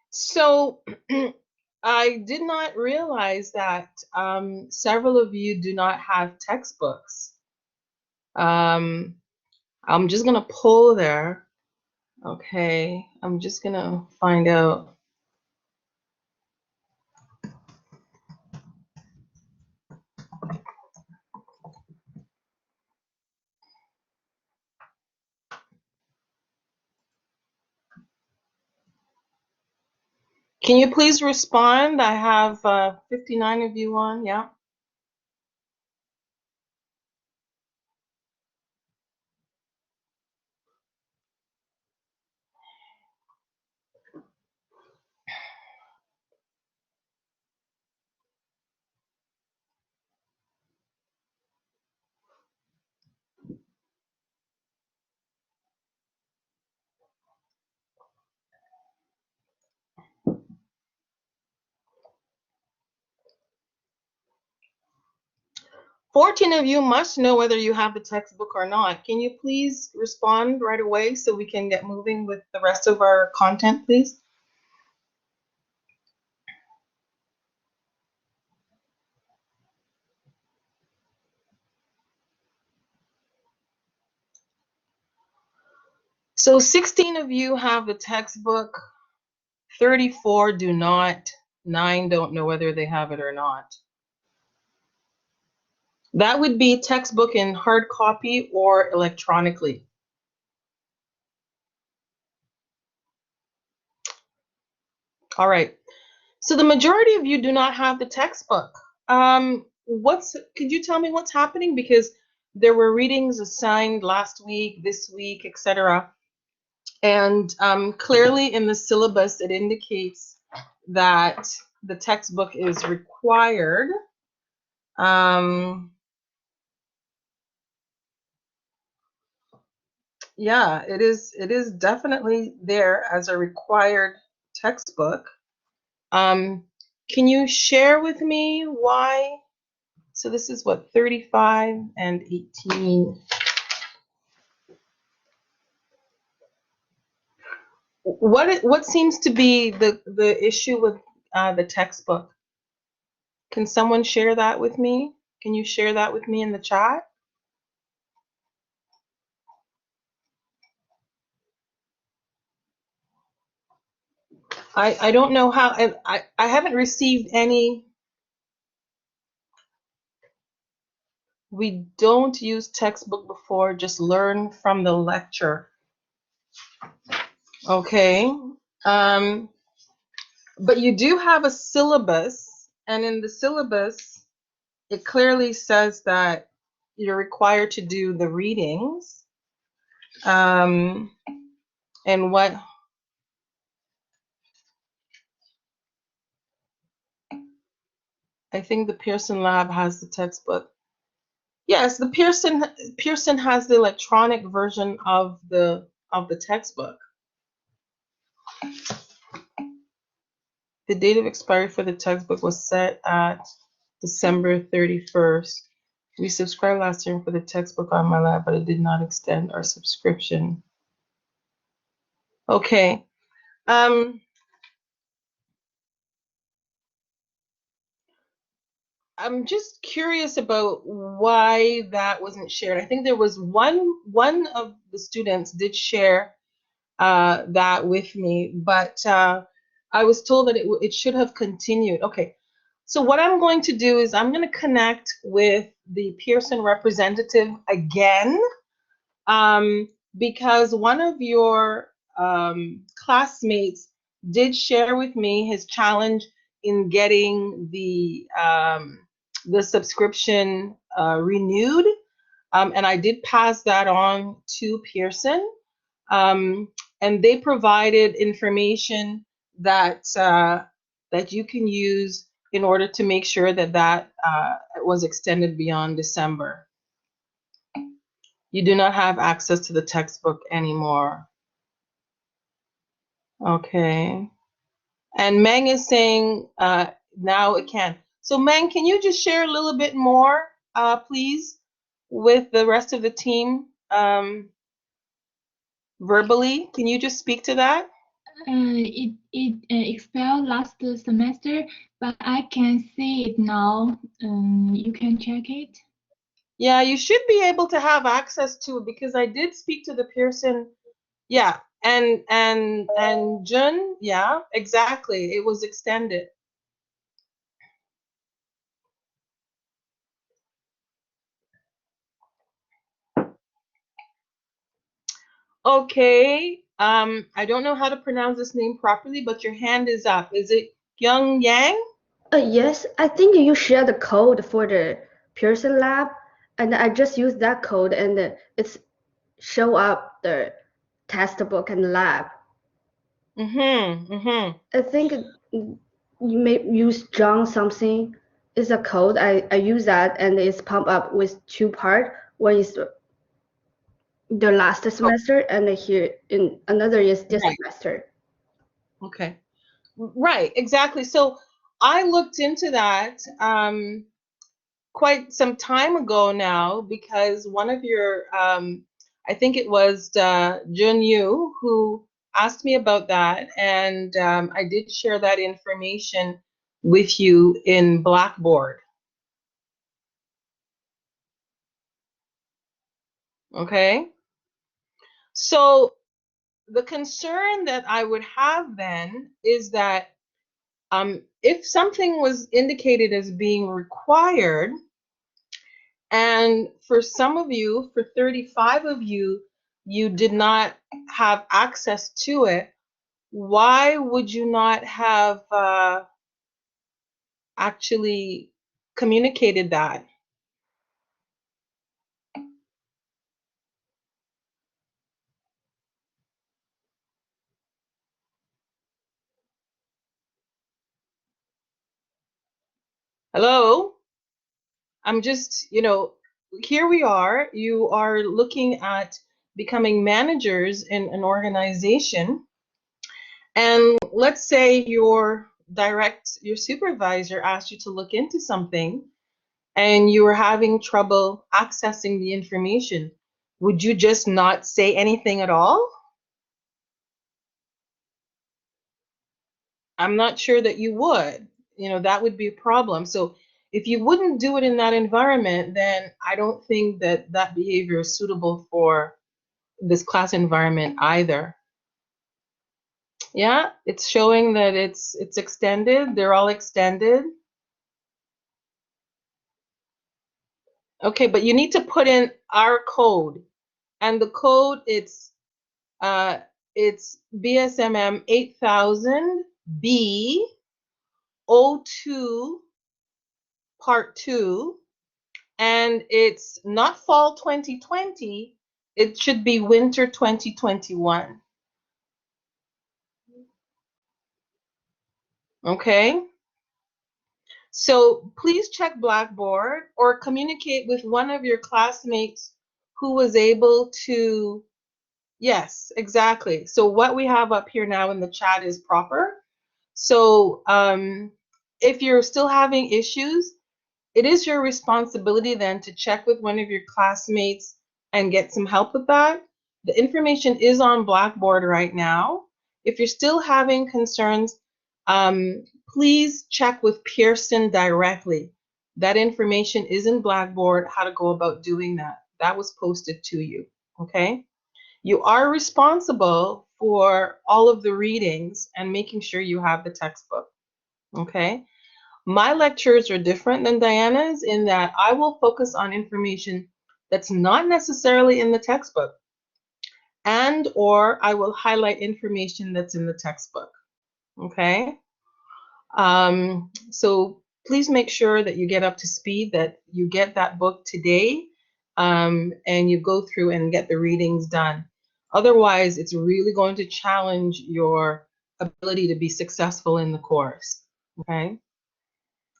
So I did not realize that several of you do not have textbooks. I'm just gonna pull there. Okay, I'm just gonna find out. Can you please respond? I have 59 of you on, yeah. 14 of you must know whether you have the textbook or not. Can you please respond right away so we can get moving with the rest of our content, please? So 16 of you have the textbook, 34 do not, 9 don't know whether they have it or not. That would be textbook in hard copy or electronically. All right. So the majority of you do not have the textbook. Could you tell me what's happening? Because there were readings assigned last week, this week, etc. And clearly in the syllabus, it indicates that the textbook is required. Yeah, it is definitely there as a required textbook. Can you share with me why? So this is what, 35 and 18. What seems to be the issue with the textbook? Can someone share that with me? Can you share that with me in the chat? I don't know how, and I haven't received any. We don't use textbook before, just learn from the lecture. Okay. But you do have a syllabus, and in the syllabus, it clearly says that you're required to do the readings. And what I think the Pearson Lab has the textbook. Yes, the Pearson has the electronic version of the textbook. The date of expiry for the textbook was set at December 31st. We subscribed last year for the textbook on my lab, but it did not extend our subscription. Okay. I'm just curious about why that wasn't shared. I think there was one of the students did share that with me, but I was told that it should have continued. Okay, so what I'm going to do is I'm going to connect with the Pearson representative again, because one of your classmates did share with me his challenge in getting the subscription renewed, and I did pass that on to Pearson, and they provided information that that you can use in order to make sure that that was extended beyond December. You do not have access to the textbook anymore. Okay. And Meng is saying now it can. So Meng, can you just share a little bit more, please, with the rest of the team verbally? Can you just speak to that? It expired last semester, but I can see it now. You can check it. Yeah, you should be able to have access to it because I did speak to the Pearson. Yeah, and June, yeah, exactly. It was extended. Okay. I don't know how to pronounce this name properly, but your hand is up. Is it Young Yang? Yes, I think you share the code for the Pearson lab, and I just use that code and it's show up the test book and lab. I think you may use John something. It's a code. I use that and it's pump up with two part. One is the last Oh, semester and here in another is this right. semester. Okay. Right, exactly. So I looked into that quite some time ago now because one of your, I think it was Jun Yu who asked me about that, and I did share that information with you in Blackboard. Okay. So the concern that I would have then is that if something was indicated as being required, and for some of you, for 35 of you, you did not have access to it, why would you not have actually communicated that? Hello? I'm just, here we are. You are looking at becoming managers in an organization. And let's say your supervisor asked you to look into something and you were having trouble accessing the information. Would you just not say anything at all? I'm not sure that you would. That would be a problem. So if you wouldn't do it in that environment, then I don't think that that behavior is suitable for this class environment either. Yeah, it's showing that it's extended. They're all extended. Okay, but you need to put in our code. And the code it's BSMM 8000 B02 part 2, and it's not fall 2020, it should be winter 2021. Okay? So please check Blackboard or communicate with one of your classmates who was able to. Yes, exactly. So what we have up here now in the chat is proper. So if you're still having issues, it is your responsibility then to check with one of your classmates and get some help with that. The information is on Blackboard right now. If you're still having concerns, please check with Pearson directly. That information is in Blackboard, how to go about doing that. That was posted to you, okay? You are responsible for all of the readings and making sure you have the textbook, okay? My lectures are different than Diana's in that I will focus on information that's not necessarily in the textbook, and or I will highlight information that's in the textbook, okay? So please make sure that you get up to speed, that you get that book today, and you go through and get the readings done. Otherwise, it's really going to challenge your ability to be successful in the course, okay?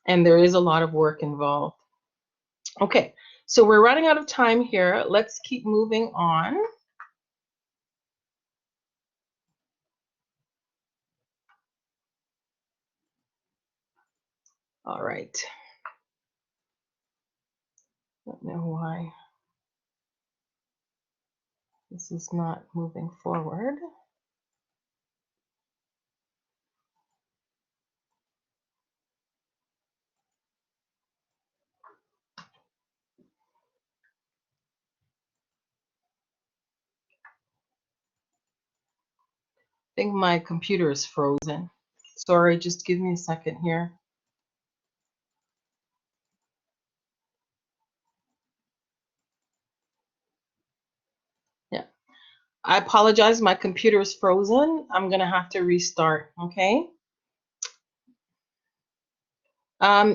And there is a lot of work involved. Okay, so we're running out of time here. Let's keep moving on. All right. Don't know why This is not moving forward. I think my computer is frozen. Sorry, just give me a second here. Yeah, I apologize. My computer is frozen. I'm gonna have to restart, okay?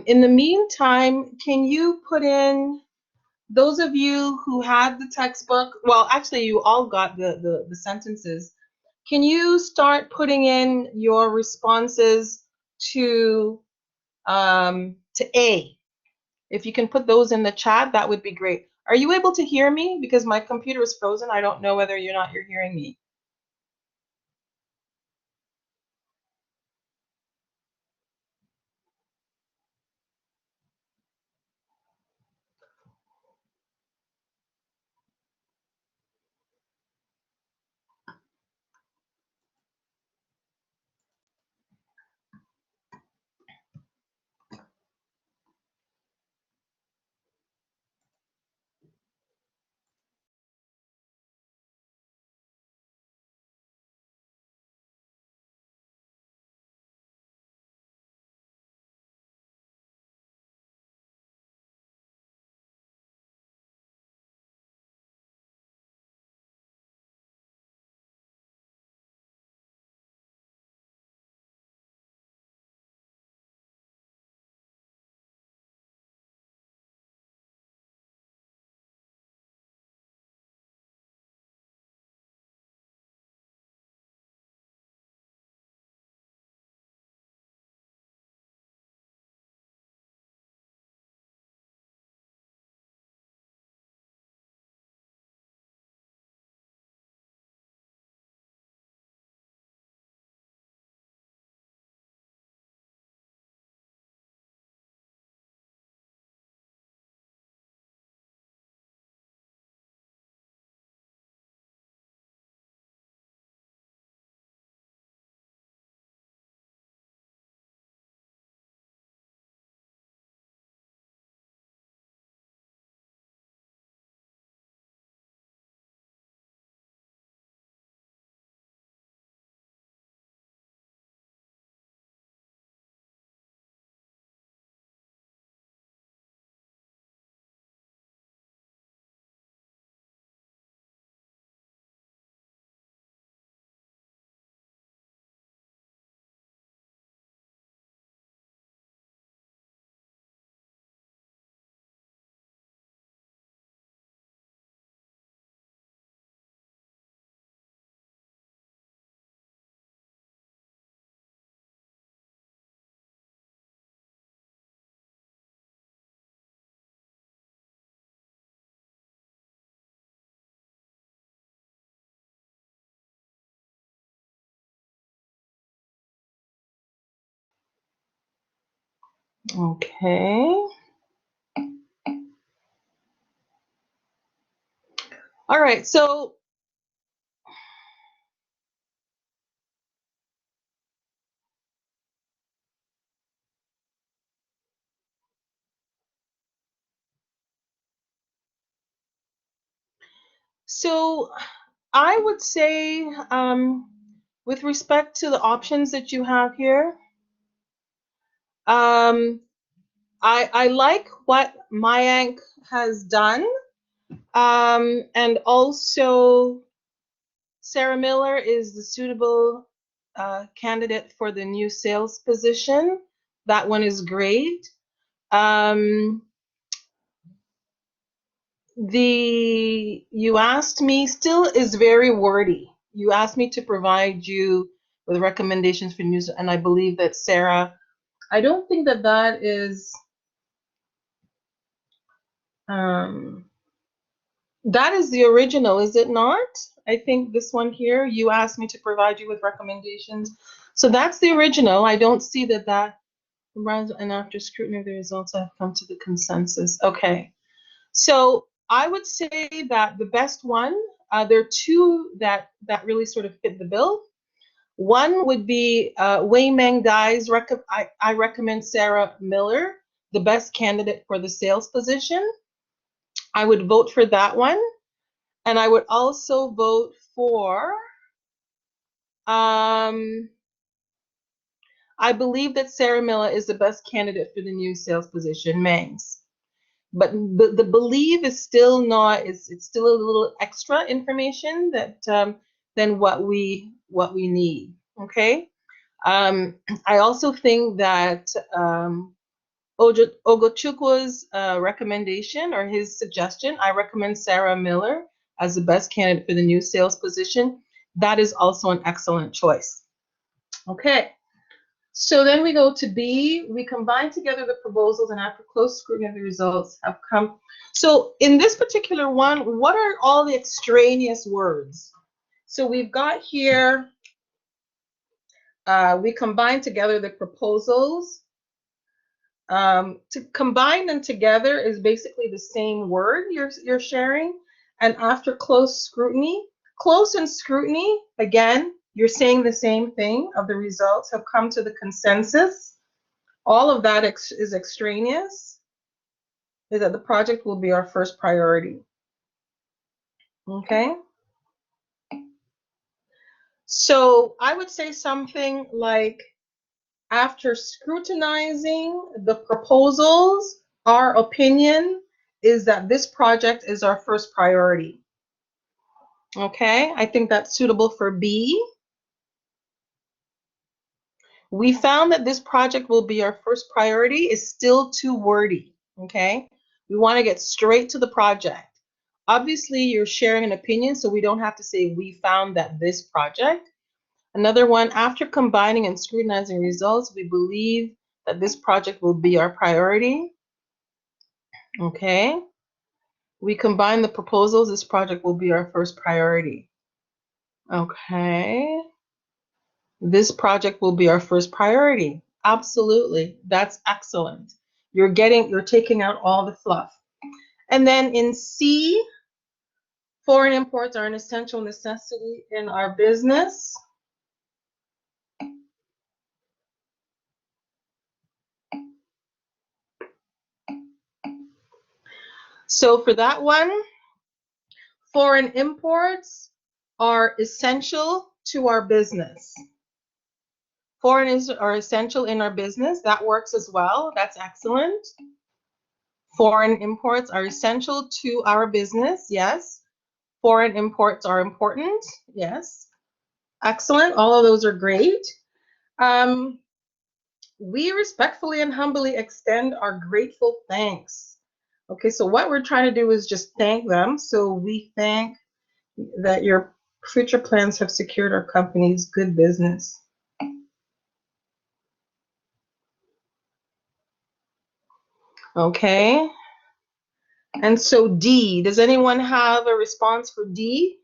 In the meantime, can you put in, those of you who had the textbook, well, actually you all got the sentences. Can you start putting in your responses to A? If you can put those in the chat, that would be great. Are you able to hear me? Because my computer is frozen. I don't know whether you're hearing me. Okay. All right, so I would say, with respect to the options that you have here, I like what Mayank has done, and also Sarah Miller is the suitable candidate for the new sales position. That one is great. You asked me still is very wordy. You asked me to provide you with recommendations for news, and I believe that Sarah, I don't think that that is, that is the original, is it not? I think this one here, you asked me to provide you with recommendations. So that's the original. I don't see that and after scrutiny of the results, I've come to the consensus. Okay. So I would say that the best one there are two that really sort of fit the bill. One would be Wei Meng Dai's I recommend Sarah Miller, the best candidate for the sales position. I would vote for that one. And I would also vote for, I believe that Sarah Miller is the best candidate for the new sales position, Meng's. But the believe is still not, it's still a little extra information that than what we need. Okay. I also think that Ogochukwa's recommendation or his suggestion, I recommend Sarah Miller as the best candidate for the new sales position. That is also an excellent choice. Okay. So then we go to B. We combine together the proposals, and after close scrutiny of the results have come. So in this particular one, what are all the extraneous words? So we've got here, we combine together the proposals. To combine them together is basically the same word you're sharing. And after close scrutiny, close and scrutiny, again, you're saying the same thing of the results have come to the consensus. All of that is extraneous, is that the project will be our first priority. Okay. So I would say something like, after scrutinizing the proposals, our opinion is that this project is our first priority. Okay, I think that's suitable for B. We found that this project will be our first priority is still too wordy. Okay, we want to get straight to the project. Obviously, you're sharing an opinion, so we don't have to say we found that this project. Another one, after combining and scrutinizing results, we believe that this project will be our priority. Okay. We combine the proposals, this project will be our first priority. Okay. This project will be our first priority. Absolutely. That's excellent. You're taking out all the fluff. And then in C, foreign imports are an essential necessity in our business. So for that one, foreign imports are essential to our business. Foreigners are essential in our business. That works as well. That's excellent. Foreign imports are essential to our business. Yes. Foreign imports are important. Yes. Excellent. All of those are great. We respectfully and humbly extend our grateful thanks. Okay, so what we're trying to do is just thank them. So we thank that your future plans have secured our company's good business. Okay. And so D, does anyone have a response for D?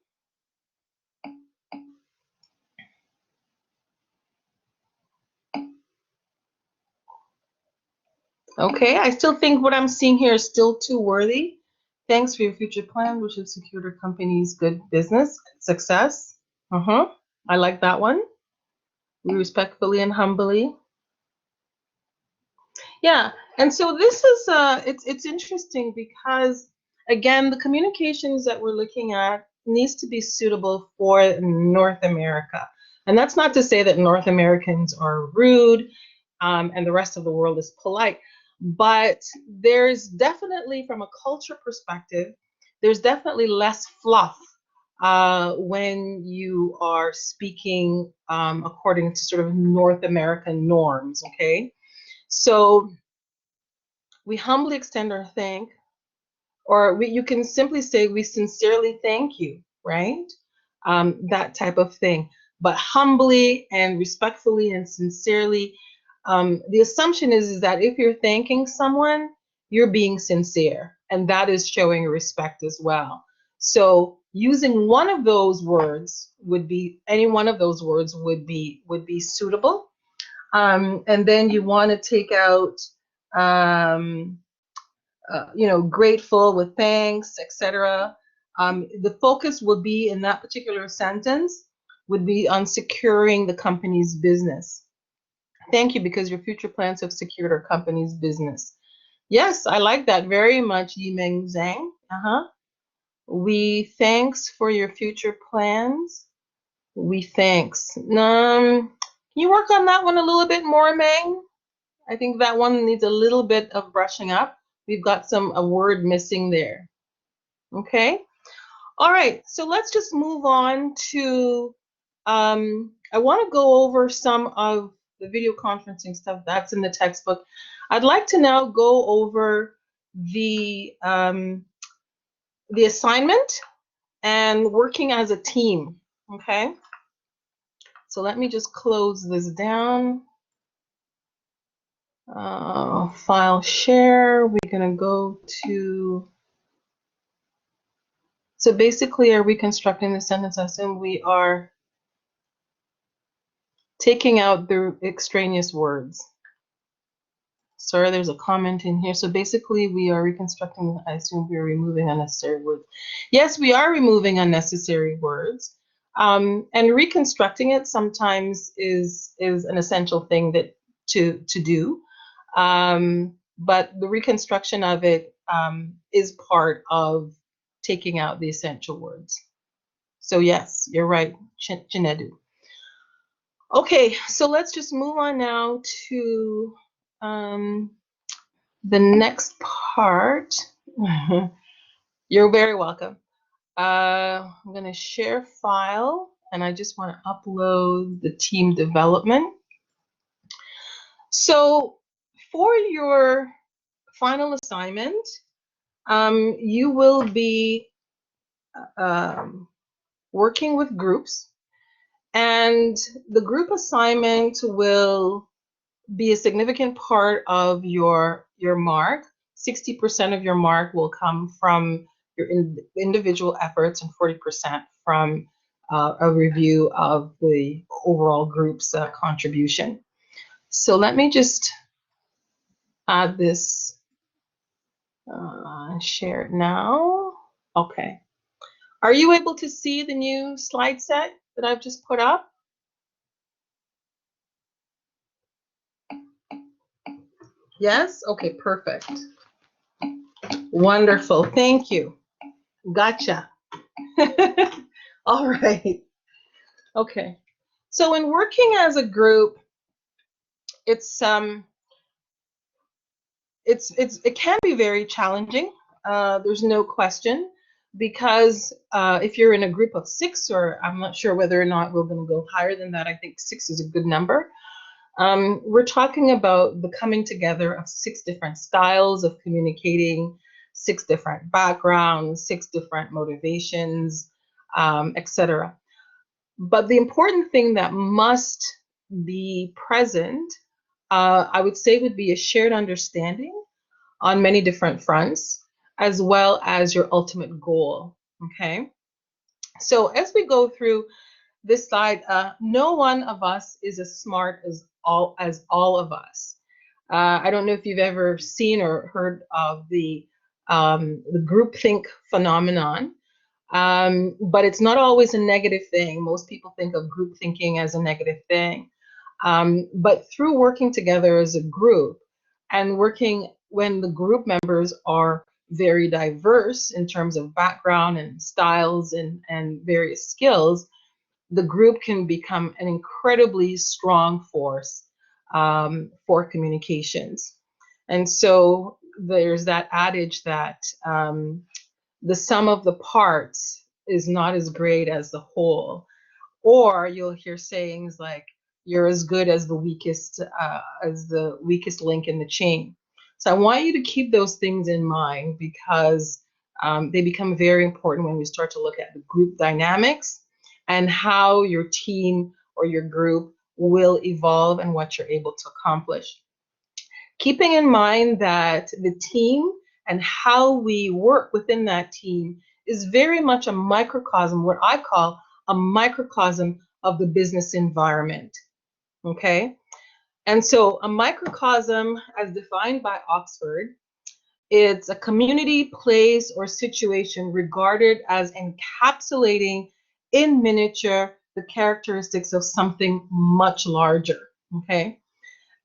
Okay, I still think what I'm seeing here is still too worthy. Thanks for your future plan, which have secured our company's good business success. I like that one. We respectfully and humbly. Yeah, and so this is it's interesting because again, the communications that we're looking at needs to be suitable for North America. And that's not to say that North Americans are rude and the rest of the world is polite, but there's definitely, from a culture perspective, there's definitely less fluff when you are speaking according to sort of North American norms, okay? So we humbly extend our thank, or you can simply say we sincerely thank you, right? That type of thing. But humbly and respectfully and sincerely, the assumption is that if you're thanking someone, you're being sincere, and that is showing respect as well. So using one of those words would be, any one of those words would be suitable. And then you want to take out, grateful with thanks, etc. The focus would be in that particular sentence would be on securing the company's business. Thank you, because your future plans have secured our company's business. Yes, I like that very much, Yimeng Zhang. We thanks for your future plans. We thanks. Can you work on that one a little bit more, Meng? I think that one needs a little bit of brushing up. We've got a word missing there. Okay. All right. So let's just move on to, I want to go over some of the video conferencing stuff that's in the textbook. I'd like to now go over the assignment and working as a team. Okay. So let me just close this down. File share. We're going to go to. So basically, are we constructing the sentence? I assume we are taking out the extraneous words. Sorry, there's a comment in here. So basically, we are reconstructing. I assume we are removing unnecessary words. Yes, we are removing unnecessary words. And reconstructing it sometimes is an essential thing that to do. But the reconstruction of it is part of taking out the essential words. So yes, you're right, Chinedu. Okay, so let's just move on now to the next part. You're very welcome. I'm going to share file, and I just want to upload the team development. So for your final assignment, you will be working with groups, and the group assignment will be a significant part of your mark. 60% of your mark will come from your individual efforts and 40% from a review of the overall group's contribution. So let me just add this, share it now. Okay. Are you able to see the new slide set that I've just put up? Yes? Okay, perfect. Wonderful, thank you. Gotcha. All right. Okay. So in working as a group, it can be very challenging. There's no question, because if you're in a group of 6, or I'm not sure whether or not we're going to go higher than that. I think 6 is a good number. We're talking about the coming together of 6 different styles of communicating, 6 different backgrounds, 6 different motivations, etc. But the important thing that must be present, I would say, would be a shared understanding on many different fronts, as well as your ultimate goal. Okay. So as we go through this slide, no one of us is as smart as all of us. I don't know if you've ever seen or heard of the groupthink phenomenon, but it's not always a negative thing. Most people think of group thinking as a negative thing. But through working together as a group, and working when the group members are very diverse in terms of background and styles and various skills, the group can become an incredibly strong force for communications. And so there's that adage that the sum of the parts is not as great as the whole. Or you'll hear sayings like, you're as good as the weakest link in the chain. So I want you to keep those things in mind, because they become very important when we start to look at the group dynamics and how your team or your group will evolve and what you're able to accomplish. Keeping in mind that the team and how we work within that team is very much a microcosm, what I call a microcosm of the business environment. Okay? And so a microcosm, as defined by Oxford, It's a community, place, or situation regarded as encapsulating in miniature the characteristics of something much larger. Okay.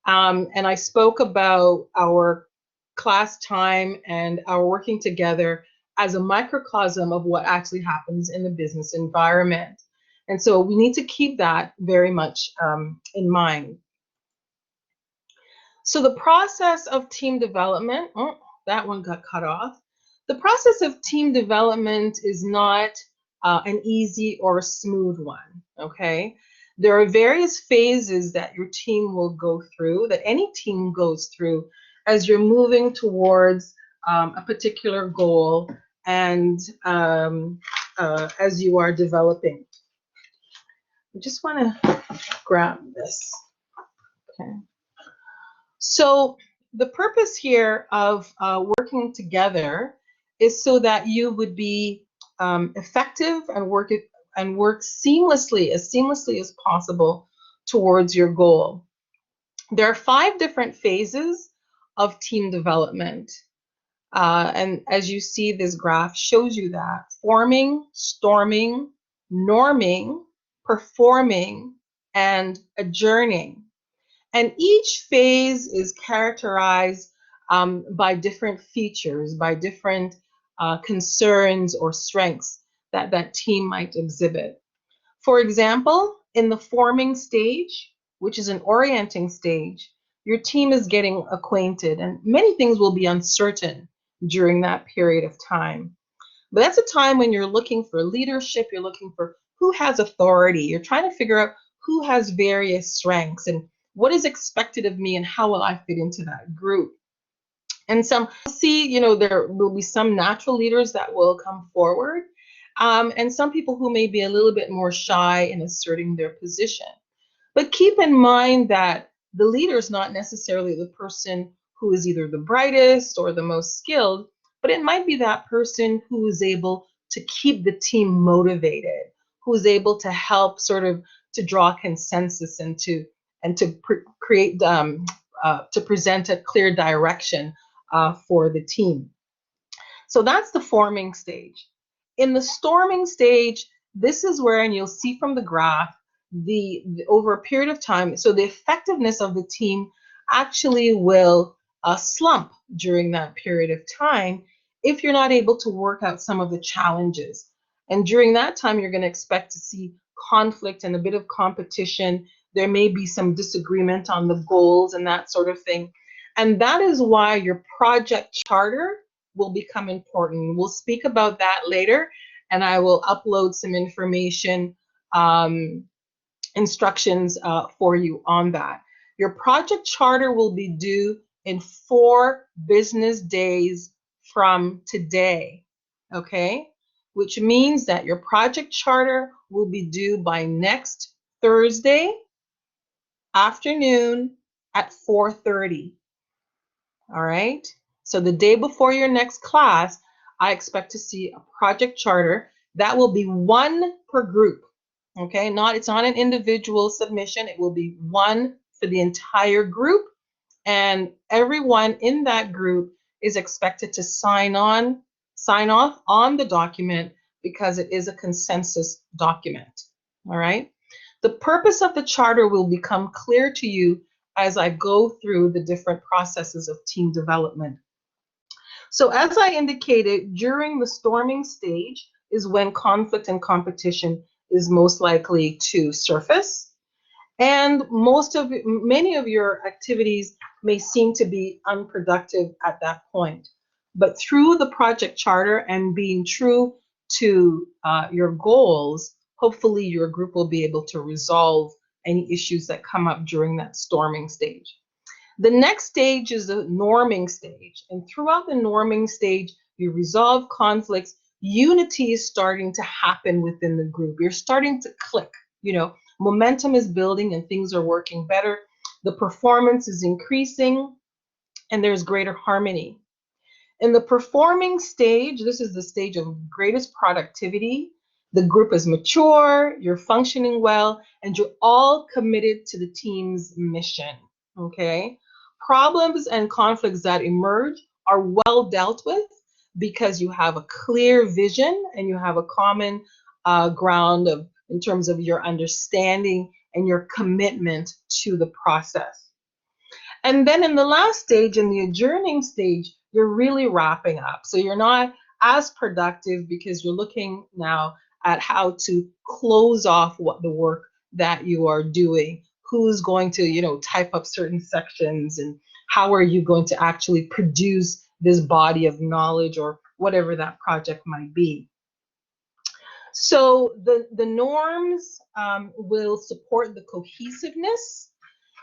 And I spoke about our class time and our working together as a microcosm of what actually happens in the business environment. And so we need to keep that very much in mind. So the process of team development, oh, that one got cut off. The process of team development is not an easy or a smooth one, okay? There are various phases that your team will go through, that any team goes through as you're moving towards a particular goal and as you are developing. I just want to grab this, okay? So the purpose here of working together is so that you would be effective and work seamlessly as possible towards your goal. There are 5 different phases of team development. And as you see, this graph shows you that: forming, storming, norming, performing, and adjourning. And each phase is characterized by different features, by different concerns or strengths that that team might exhibit. For example, in the forming stage, which is an orienting stage, your team is getting acquainted and many things will be uncertain during that period of time. But that's a time when you're looking for leadership, you're looking for who has authority, you're trying to figure out who has various strengths and what is expected of me and how will I fit into that group. And some see, you know, there will be some natural leaders that will come forward, and some people who may be a little bit more shy in asserting their position. But keep in mind that the leader is not necessarily the person who is either the brightest or the most skilled, but it might be that person who is able to keep the team motivated, who is able to help sort of to draw consensus and to create to present a clear direction for the team. So that's the forming stage. In the storming stage, this is where, and you'll see from the graph, the over a period of time, so the effectiveness of the team actually will slump during that period of time if you're not able to work out some of the challenges. And during that time, you're going to expect to see conflict and a bit of competition. There may be some disagreement on the goals and that sort of thing. And that is why your project charter will become important. We'll speak about that later, and I will upload some information, instructions for you on that. Your project charter will be due in 4 business days from today, okay? Which means that your project charter will be due by next Thursday afternoon at 4:30. All right. So the day before your next class, I expect to see a project charter that will be 1 per group. Okay, it's not an individual submission. It will be 1 for the entire group, and everyone in that group is expected to sign off on the document because it is a consensus document. All right. The purpose of the charter will become clear to you as I go through the different processes of team development. So as I indicated, during the storming stage is when conflict and competition is most likely to surface. And many of your activities may seem to be unproductive at that point. But through the project charter and being true to your goals, hopefully your group will be able to resolve any issues that come up during that storming stage. The next stage is the norming stage. And throughout the norming stage, you resolve conflicts. Unity is starting to happen within the group. You're starting to click, momentum is building and things are working better. The performance is increasing and there's greater harmony. In the performing stage, this is the stage of greatest productivity. The group is mature, you're functioning well, and you're all committed to the team's mission, okay? Problems and conflicts that emerge are well dealt with because you have a clear vision and you have a common ground of in terms of your understanding and your commitment to the process. And then in the last stage, in the adjourning stage, you're really wrapping up. So you're not as productive because you're looking now at how to close off what the work that you are doing. Who's going to, type up certain sections, and how are you going to actually produce this body of knowledge or whatever that project might be. So the norms will support the cohesiveness,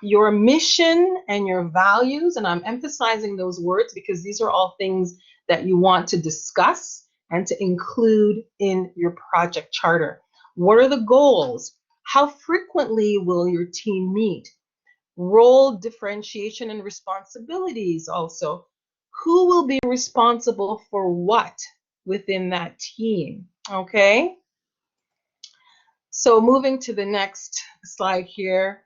your mission and your values, and I'm emphasizing those words because these are all things that you want to discuss and to include in your project charter. What are the goals? How frequently will your team meet? Role differentiation and responsibilities also. Who will be responsible for what within that team? Okay. So moving to the next slide here.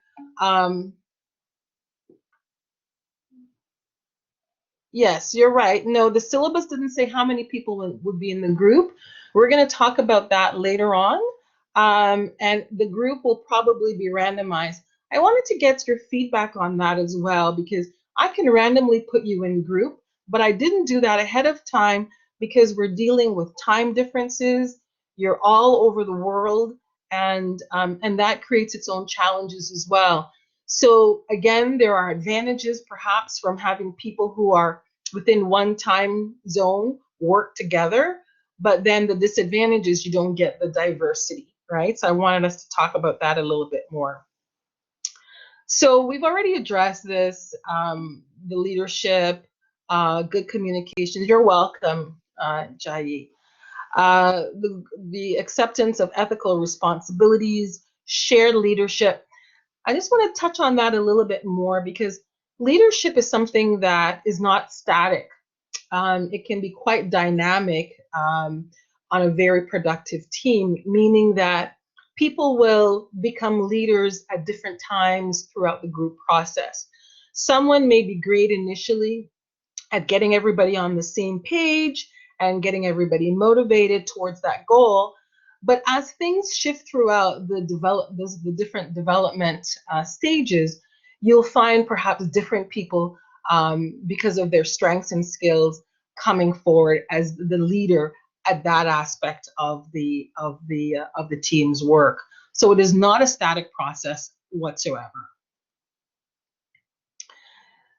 Yes, you're right. No, the syllabus didn't say how many people would be in the group. We're going to talk about that later on. And the group will probably be randomized. I wanted to get your feedback on that as well, because I can randomly put you in group, but I didn't do that ahead of time because we're dealing with time differences. You're all over the world, and that creates its own challenges as well. So again, there are advantages perhaps from having people who are within one time zone work together, but then the disadvantage is you don't get the diversity, right? So I wanted us to talk about that a little bit more. So we've already addressed this, the leadership, good communication. You're welcome, Jai. The acceptance of ethical responsibilities, shared leadership. I just want to touch on that a little bit more because leadership is something that is not static. It can be quite dynamic on a very productive team, meaning that people will become leaders at different times throughout the group process. Someone may be great initially at getting everybody on the same page and getting everybody motivated towards that goal. But as things shift throughout the different development stages, you'll find perhaps different people because of their strengths and skills coming forward as the leader at that aspect of the team's work. So it is not a static process whatsoever.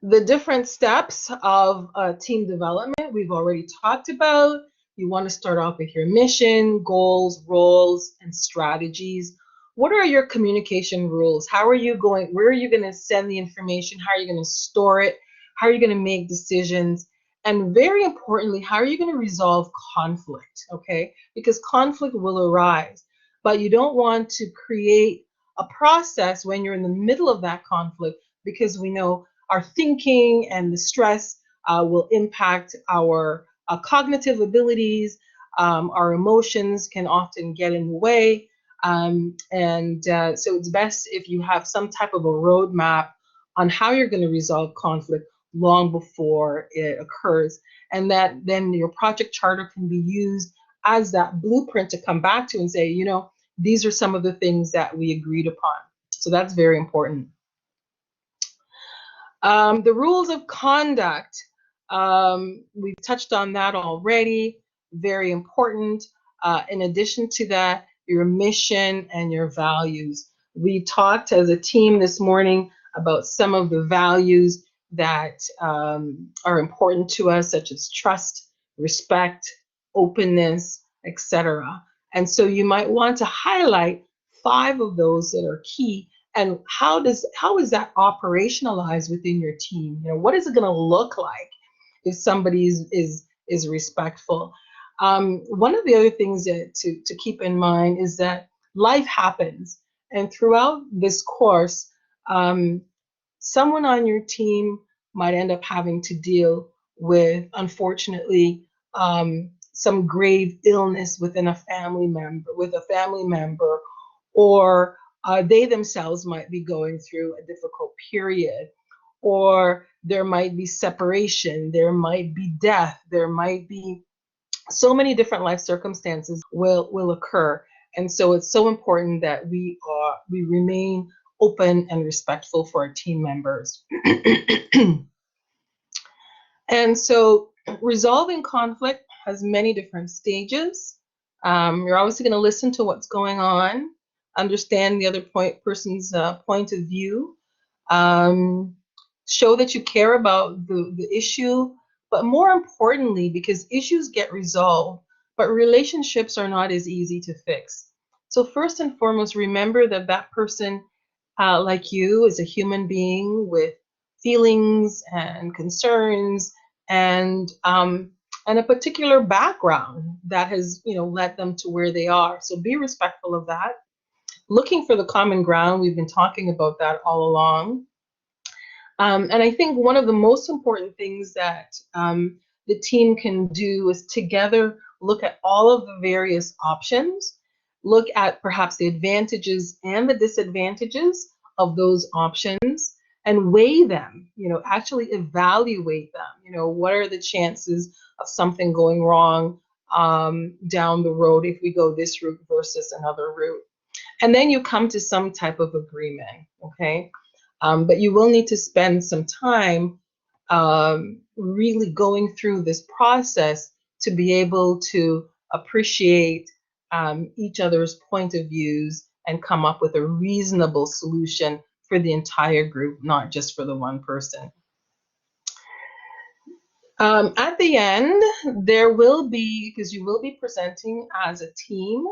The different steps of team development we've already talked about. You want to start off with your mission, goals, roles, and strategies. What are your communication rules? How are you going? Where are you going to send the information? How are you going to store it? How are you going to make decisions? And very importantly, how are you going to resolve conflict? Okay, because conflict will arise, but you don't want to create a process when you're in the middle of that conflict, because we know our thinking and the stress will impact our cognitive abilities. Our emotions can often get in the way. So it's best if you have some type of a roadmap on how you're going to resolve conflict long before it occurs. And that then your project charter can be used as that blueprint to come back to and say, these are some of the things that we agreed upon. So that's very important. The rules of conduct, we've touched on that already, very important. In addition to that, your mission and your values. We talked as a team this morning about some of the values that are important to us, such as trust, respect, openness, etc. And so you might want to highlight 5 of those that are key. And how is that operationalized within your team? What is it going to look like if somebody is respectful? One of the other things to keep in mind is that life happens, and throughout this course, someone on your team might end up having to deal with, unfortunately, some grave illness within a family member, or they themselves might be going through a difficult period, or there might be separation, there might be death, there might be so many different life circumstances will occur. And so it's so important that we remain open and respectful for our team members. And so resolving conflict has many different stages. You're obviously going to listen to what's going on, understand the other person's point of view, show that you care about the issue, but more importantly, because issues get resolved, but relationships are not as easy to fix. So first and foremost, remember that that person, like you, is a human being with feelings and concerns and a particular background that has, led them to where they are. So be respectful of that. Looking for the common ground, we've been talking about that all along. And I think one of the most important things that the team can do is together look at all of the various options, look at perhaps the advantages and the disadvantages of those options, and weigh them, actually evaluate them. What are the chances of something going wrong down the road if we go this route versus another route? And then you come to some type of agreement, okay? But you will need to spend some time really going through this process to be able to appreciate each other's point of views and come up with a reasonable solution for the entire group, not just for the one person. At the end, there will be, because you will be presenting as a team,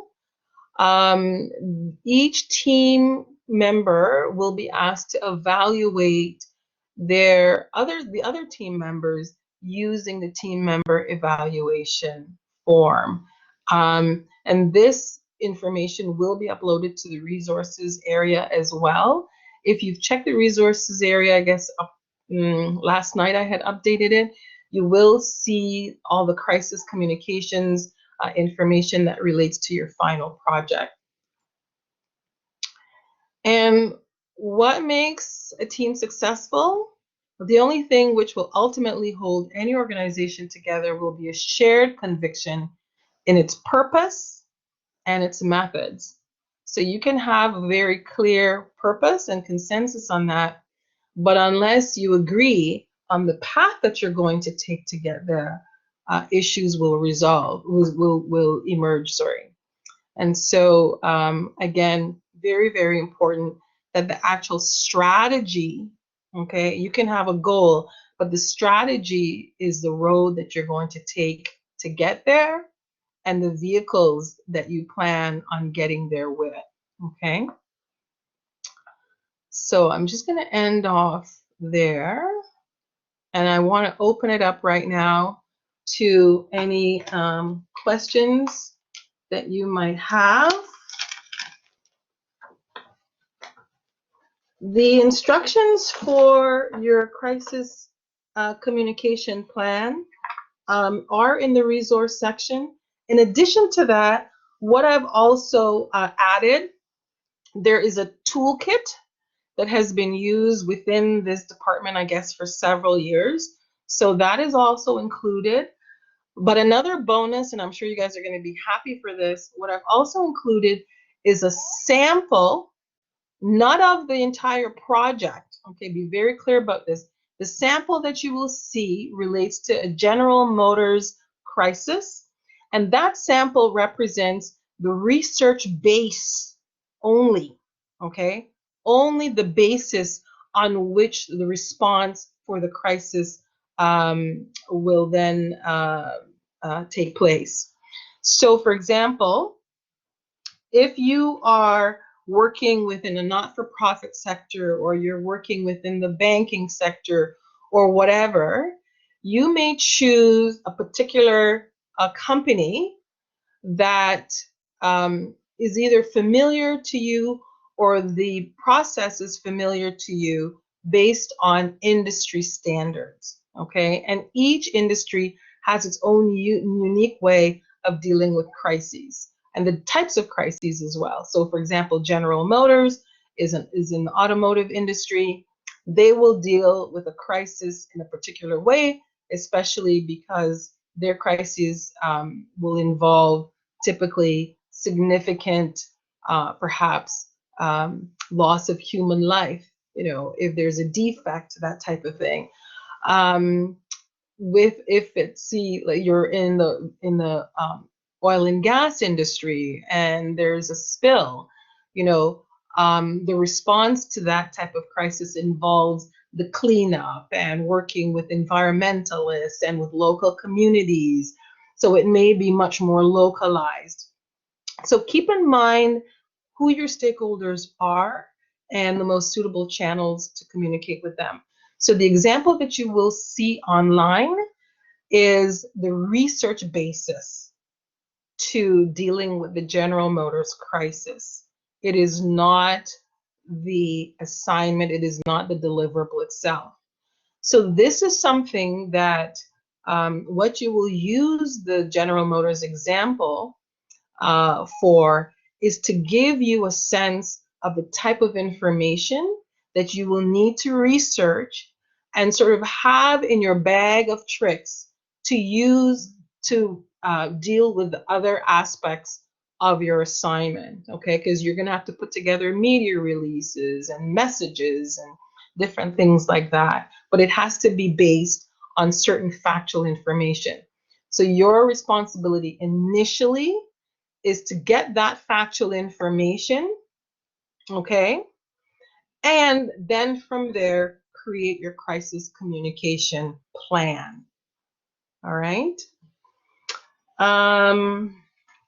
each team member will be asked to evaluate the other team members using the team member evaluation form. And this information will be uploaded to the resources area as well. If you've checked the resources area, I guess last night I had updated it, you will see all the crisis communications information that relates to your final project. And what makes a team successful? The only thing which will ultimately hold any organization together will be a shared conviction in its purpose and its methods. So you can have a very clear purpose and consensus on that, but unless you agree on the path that you're going to take to get there, issues will emerge, sorry. And so again, very, very important that the actual strategy, okay, you can have a goal, but the strategy is the road that you're going to take to get there and the vehicles that you plan on getting there with, okay? So I'm just going to end off there. And I want to open it up right now to any questions that you might have. The instructions for your crisis communication plan are in the resource section. In addition to that, what I've also added, there is a toolkit that has been used within this department, I guess, for several years. So that is also included. But another bonus, and I'm sure you guys are going to be happy for this, what I've also included is a sample, not of the entire project. Okay, be very clear about this. The sample that you will see relates to a General Motors crisis, and that sample represents the research base only, okay? Only the basis on which the response for the crisis will then take place. So for example, if you are working within a not-for-profit sector or you're working within the banking sector or whatever, you may choose a particular company that is either familiar to you or the process is familiar to you based on industry standards, okay? And each industry has its own unique way of dealing with crises and the types of crises as well. So for example, General Motors is in the automotive industry, they will deal with a crisis in a particular way, especially because their crises will involve typically significant, perhaps, loss of human life, if there's a defect, that type of thing. If it's, see, like you're in the oil and gas industry and there's a spill, the response to that type of crisis involves the cleanup and working with environmentalists and with local communities. So it may be much more localized. So keep in mind who your stakeholders are and the most suitable channels to communicate with them. So the example that you will see online is the research basis to dealing with the General Motors crisis. It is not the assignment, it is not the deliverable itself. So this is something that what you will use the General Motors example for is to give you a sense of the type of information that you will need to research and sort of have in your bag of tricks to use to deal with the other aspects of your assignment, okay? Because you're going to have to put together media releases and messages and different things like that. But it has to be based on certain factual information. So your responsibility initially is to get that factual information, okay? And then from there, create your crisis communication plan. All right.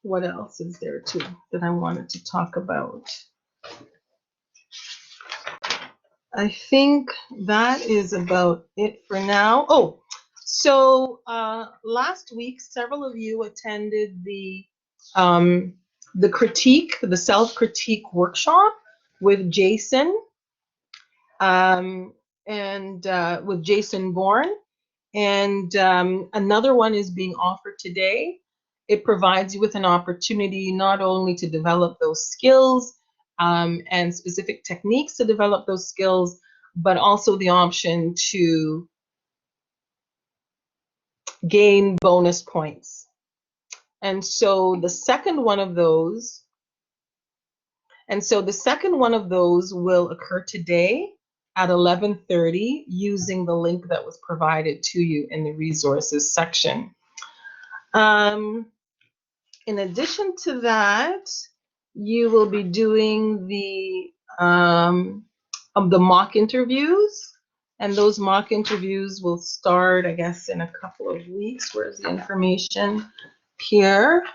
What else is there too that I wanted to talk about? I think that is about it for now. Oh, so last week, several of you attended the critique, the self-critique workshop with Jason and with Jason Bourne. And another one is being offered today. It provides you with an opportunity not only to develop those skills and specific techniques to develop those skills, but also the option to gain bonus points. And so the second one of those, will occur today at 11:30 using the link that was provided to you in the resources section. In addition to that, you will be doing the mock interviews, and those mock interviews will start, I guess, in a couple of weeks. Where's the information? Here.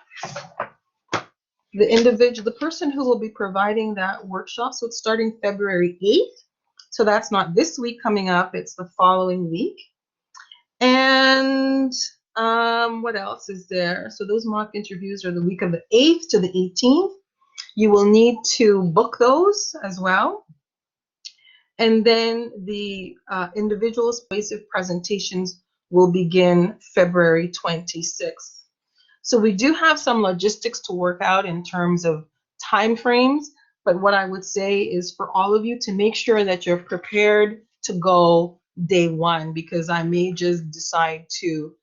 The person who will be providing that workshop, so it's starting February 8th. So that's not this week coming up, it's the following week. And what else is there? So those mock interviews are the week of the 8th to the 18th. You will need to book those as well. And then the individual persuasive presentations will begin February 26th. So we do have some logistics to work out in terms of timeframes, but what I would say is for all of you to make sure that you're prepared to go day one, because I may just decide to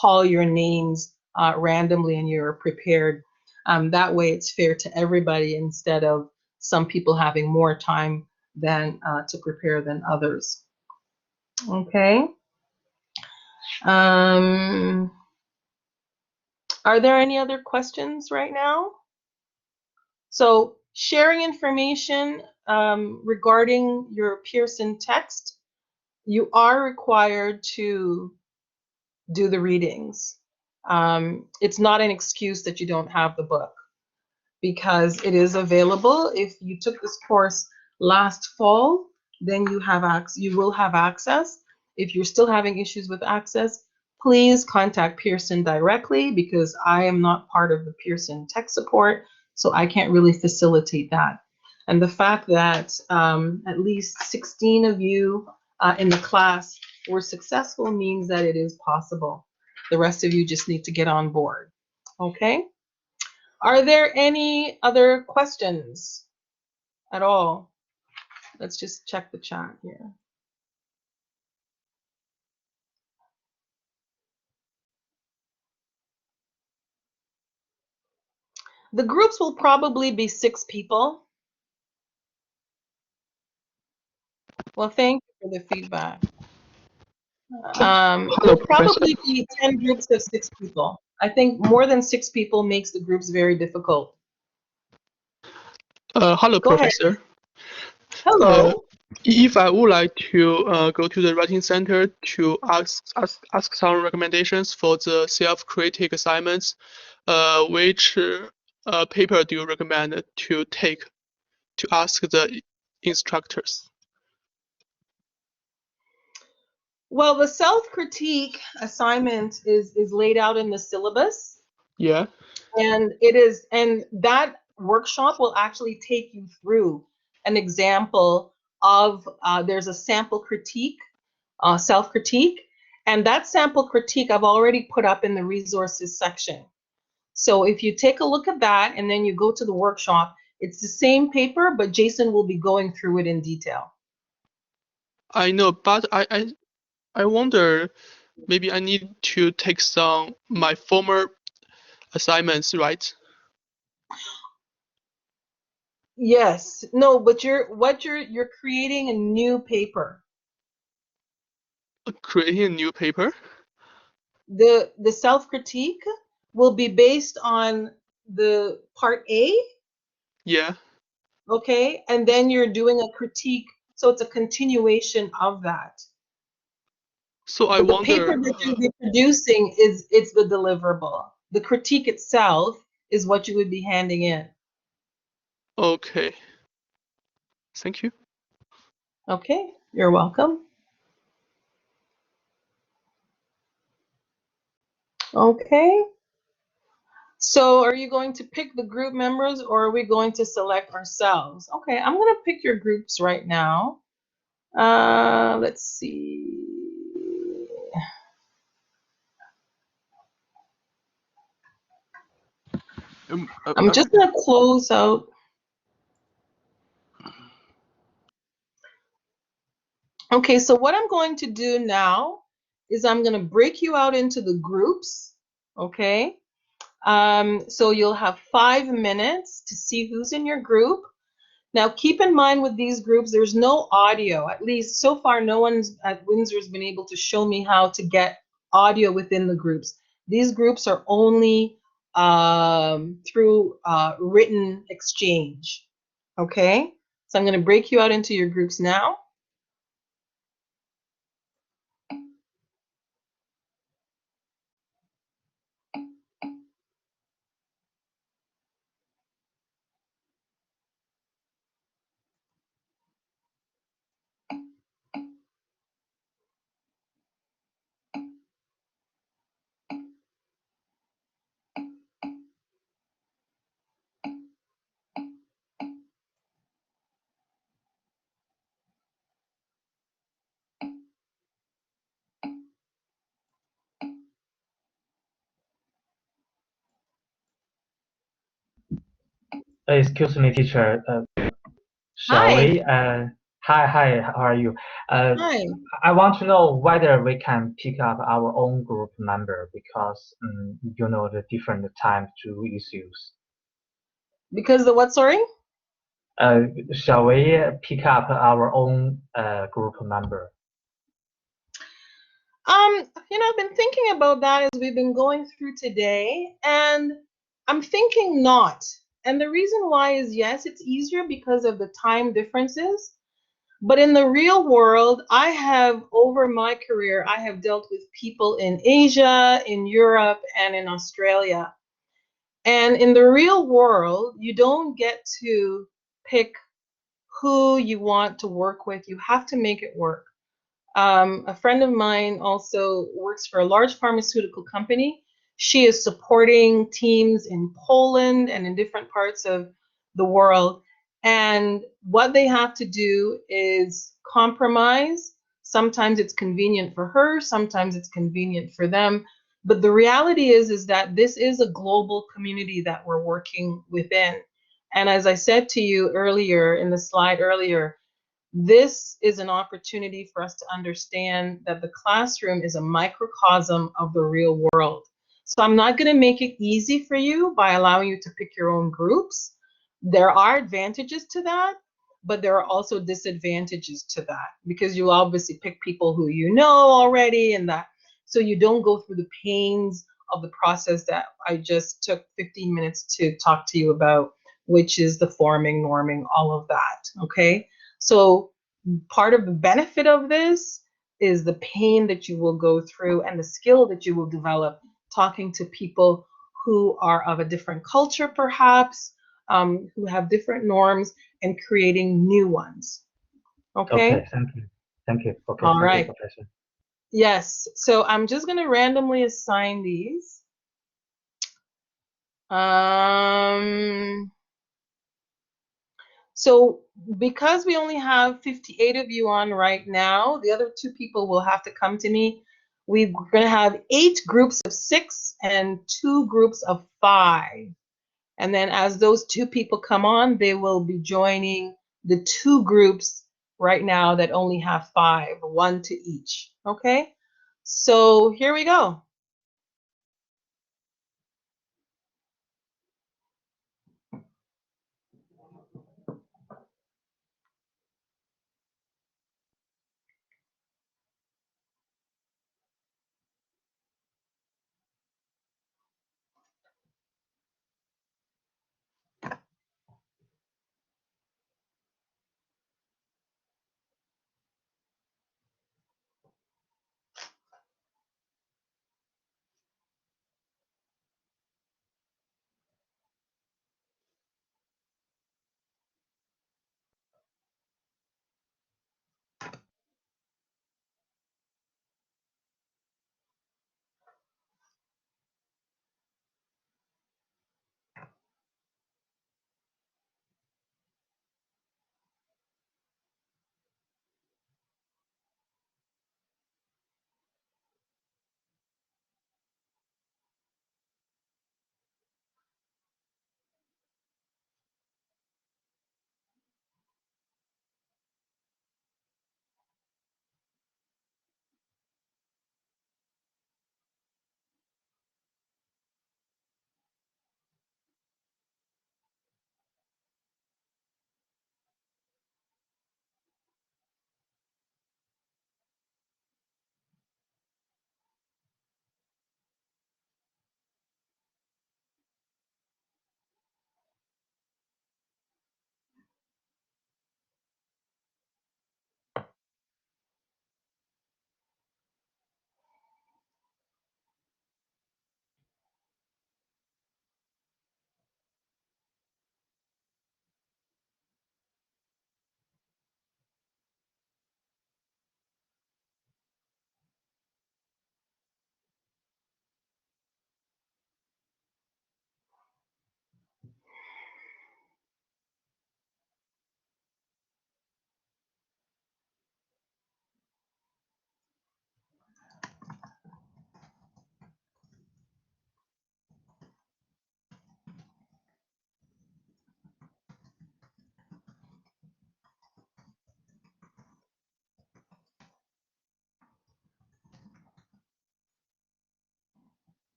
call your names randomly and you're prepared. That way it's fair to everybody instead of some people having more time than to prepare than others. Okay. Are there any other questions right now? So sharing information regarding your Pearson text, you are required to do the readings. It's not an excuse that you don't have the book, because it is available. If you took this course last fall, then you will have access. If you're still having issues with access, please contact Pearson directly, because I am not part of the Pearson tech support, so I can't really facilitate that. And the fact that at least 16 of you in the class were successful means that it is possible. The rest of you just need to get on board. Okay? Are there any other questions at all? Let's just check the chat here. The groups will probably be 6 people. Well, thank you for the feedback. Hello, It'll Professor. probably be 10 groups of 6 people. I think more than 6 people makes the groups very difficult. Hello, Go ahead. Professor. Hello. If I would like to go to the writing center to ask some recommendations for the self-critic assignments, which paper do you recommend to take to ask the instructors? Well, the self-critique assignment is laid out in the syllabus, Yeah. and that workshop will actually take you through an example of there's a sample critique, self-critique, and that sample critique I've already put up in the resources section. So if you take a look at that and then you go to the workshop, it's the same paper, but Jason will be going through it in detail. I know, but I wonder, maybe I need to take my former assignments, right? Yes, no, but you're creating a new paper. Creating a new paper? The self-critique will be based on the part A, Yeah. okay? And then you're doing a critique, so it's a continuation of that. So I But the paper wonder, that you'll be producing it's the deliverable. The critique itself is what you would be handing in. okay. Thank you. Okay, you're welcome. Okay. So are you going to pick the group members or are we going to select ourselves? Okay, I'm going to pick your groups right now. Let's see. I'm just going to close out. Okay, so what I'm going to do now is I'm going to break you out into the groups. Okay. So you'll have 5 minutes to see who's in your group. Now, keep in mind with these groups, there's no audio. At least so far, no one's at Windsor has been able to show me how to get audio within the groups. These groups are only through written exchange. Okay, so I'm going to break you out into your groups now. Excuse me, teacher. Shall Hi. we? Hi, how are you? Hi. I want to know whether we can pick up our own group member because you know the different time to issues. Because the what, sorry? Shall we pick up our own group member? I've been thinking about that as we've been going through today, and I'm thinking not. And the reason why is yes, it's easier because of the time differences. But in the real world, I have, over my career, I have dealt with people in Asia, in Europe, and in Australia. And in the real world, you don't get to pick who you want to work with. You have to make it work. A friend of mine also works for a large pharmaceutical company. She is supporting teams in Poland and in different parts of the world. And what they have to do is compromise. Sometimes it's convenient for her, sometimes it's convenient for them. But the reality is that this is a global community that we're working within. And as I said to you earlier in the slide earlier, this is an opportunity for us to understand that the classroom is a microcosm of the real world. So I'm not going to make it easy for you by allowing you to pick your own groups. There are advantages to that, but there are also disadvantages to that because you obviously pick people who you know already and that, so you don't go through the pains of the process that I just took 15 minutes to talk to you about, which is the forming, norming, all of that. Okay. So part of the benefit of this is the pain that you will go through and the skill that you will develop talking to people who are of a different culture, perhaps, who have different norms and creating new ones. Okay? Okay, thank you. Thank you. Okay, All thank you, right. Professor. Yes. So I'm just going to randomly assign these. So because we only have 58 of you on right now, the other 2 people will have to come to me. We're going to have 8 groups of 6 and 2 groups of 5. And then as those 2 people come on, they will be joining the 2 groups right now that only have 5, 1 to each. Okay? So here we go.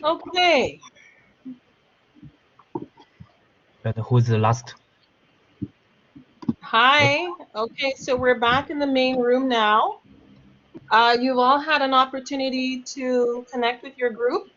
Okay. But who's the last? Hi. Okay, so we're back in the main room now. You've all had an opportunity to connect with your group.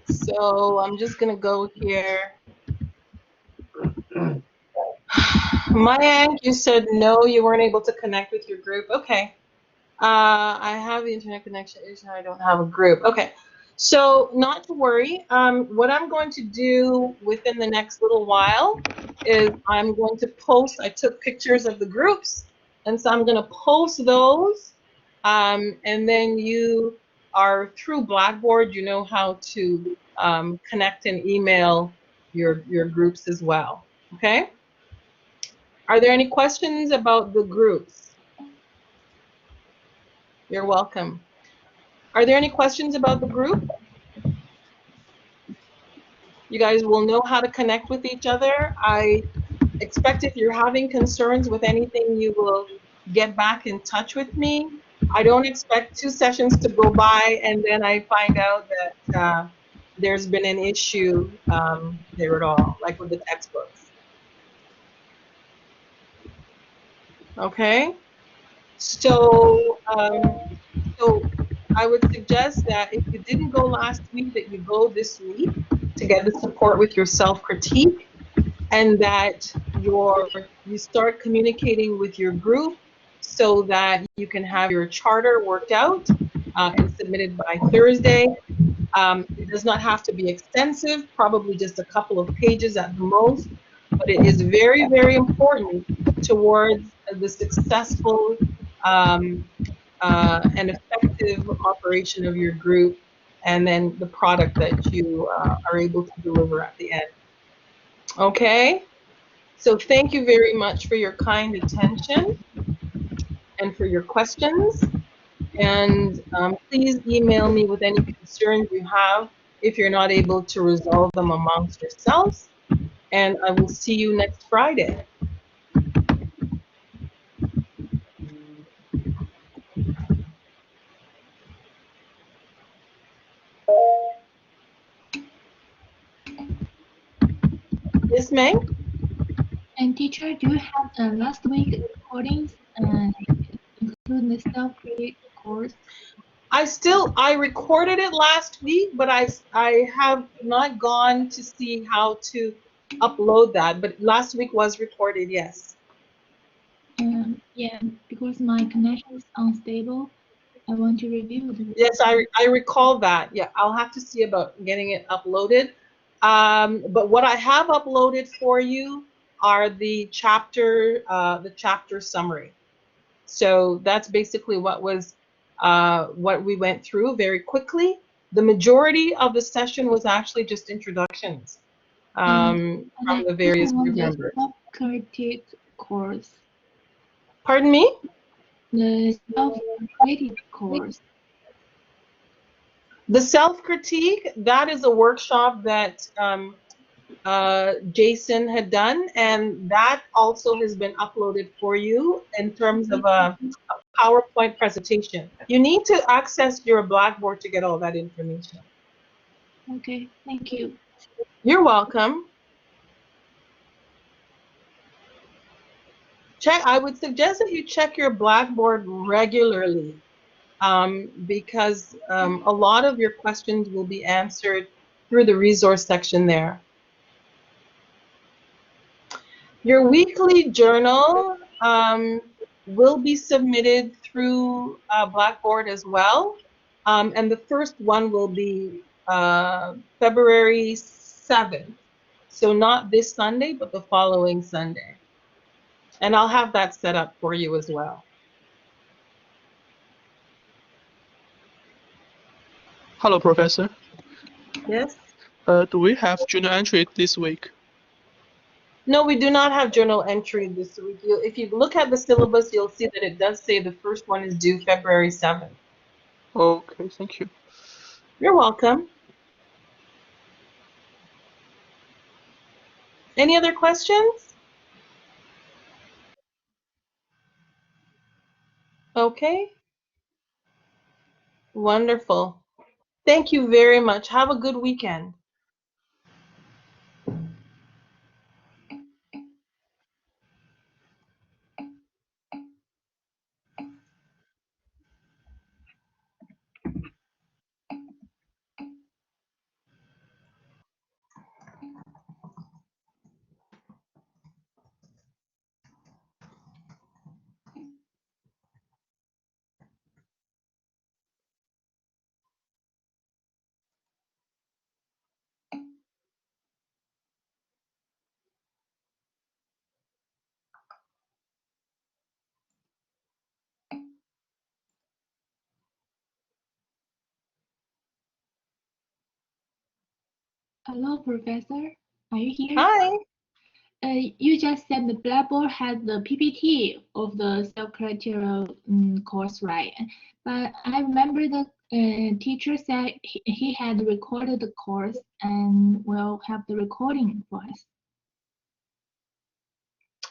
So I'm just gonna go here. Mayank, you said no, you weren't able to connect with your group. Okay. I have the internet connection issue. I don't have a group. Okay. So not to worry. What I'm going to do within the next little while is I'm going to post. I took pictures of the groups, and so I'm going to post those. And then you are through Blackboard. You know how to connect and email your groups as well. Okay. Are there any questions about the groups? You're welcome. Are there any questions about the group? You guys will know how to connect with each other. I expect if you're having concerns with anything, you will get back in touch with me. I don't expect 2 sessions to go by and then I find out that there's been an issue there at all, like with the textbooks. Okay, so I would suggest that if you didn't go last week, that you go this week to get the support with your self-critique, and that you start communicating with your group so that you can have your charter worked out and submitted by Thursday. It does not have to be extensive, probably just a couple of pages at the most, but it is very, very important towards the successful and effective operation of your group, and then the product that you are able to deliver at the end. Okay, so thank you very much for your kind attention and for your questions. And please email me with any concerns you have if you're not able to resolve them amongst yourselves. And I will see you next Friday. Yes, May? And teacher, do you have last week recordings include the self-create course? I recorded it last week, but I have not gone to see how to upload that. But last week was recorded, yes. Yeah, because my connection is unstable. I want to review the Yes, I recall that. Yeah, I'll have to see about getting it uploaded. But what I have uploaded for you are the chapter summary. So that's basically what we went through very quickly. The majority of the session was actually just introductions from the various group members. Self-created course. Pardon me? The self-created course. The self-critique, that is a workshop that Jason had done, and that also has been uploaded for you in terms of a PowerPoint presentation. You need to access your Blackboard to get all that information. Okay, thank you. You're welcome. I would suggest that you check your Blackboard regularly because a lot of your questions will be answered through the resource section there. Your weekly journal will be submitted through Blackboard as well. And the first one will be February 7th. So not this Sunday, but the following Sunday. And I'll have that set up for you as well. Hello, Professor. Yes? Do we have journal entry this week? No, we do not have journal entry this week. If you look at the syllabus, you'll see that it does say the first one is due February 7th. Okay, thank you. You're welcome. Any other questions? Okay, wonderful. Thank you very much. Have a good weekend. Hello, Professor. Are you here? Hi. You just said the Blackboard had the PPT of the self-criteria course, right? But I remember the teacher said he had recorded the course and will have the recording for us.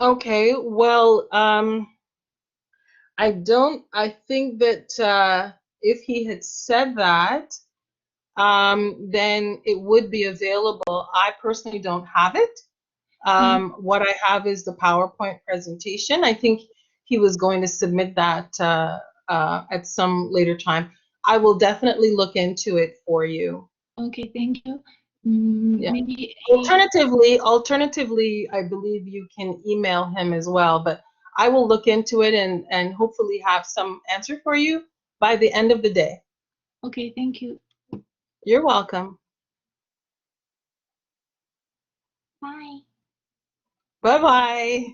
Okay, well, I think that if he had said that, then it would be available. I personally don't have it. What I have is the PowerPoint presentation. I think he was going to submit that at some later time. I will definitely look into it for you. Okay, thank you. Yeah. Maybe Alternatively, I believe you can email him as well, but I will look into it and hopefully have some answer for you by the end of the day. okay, thank you. You're welcome. Bye. Bye-bye.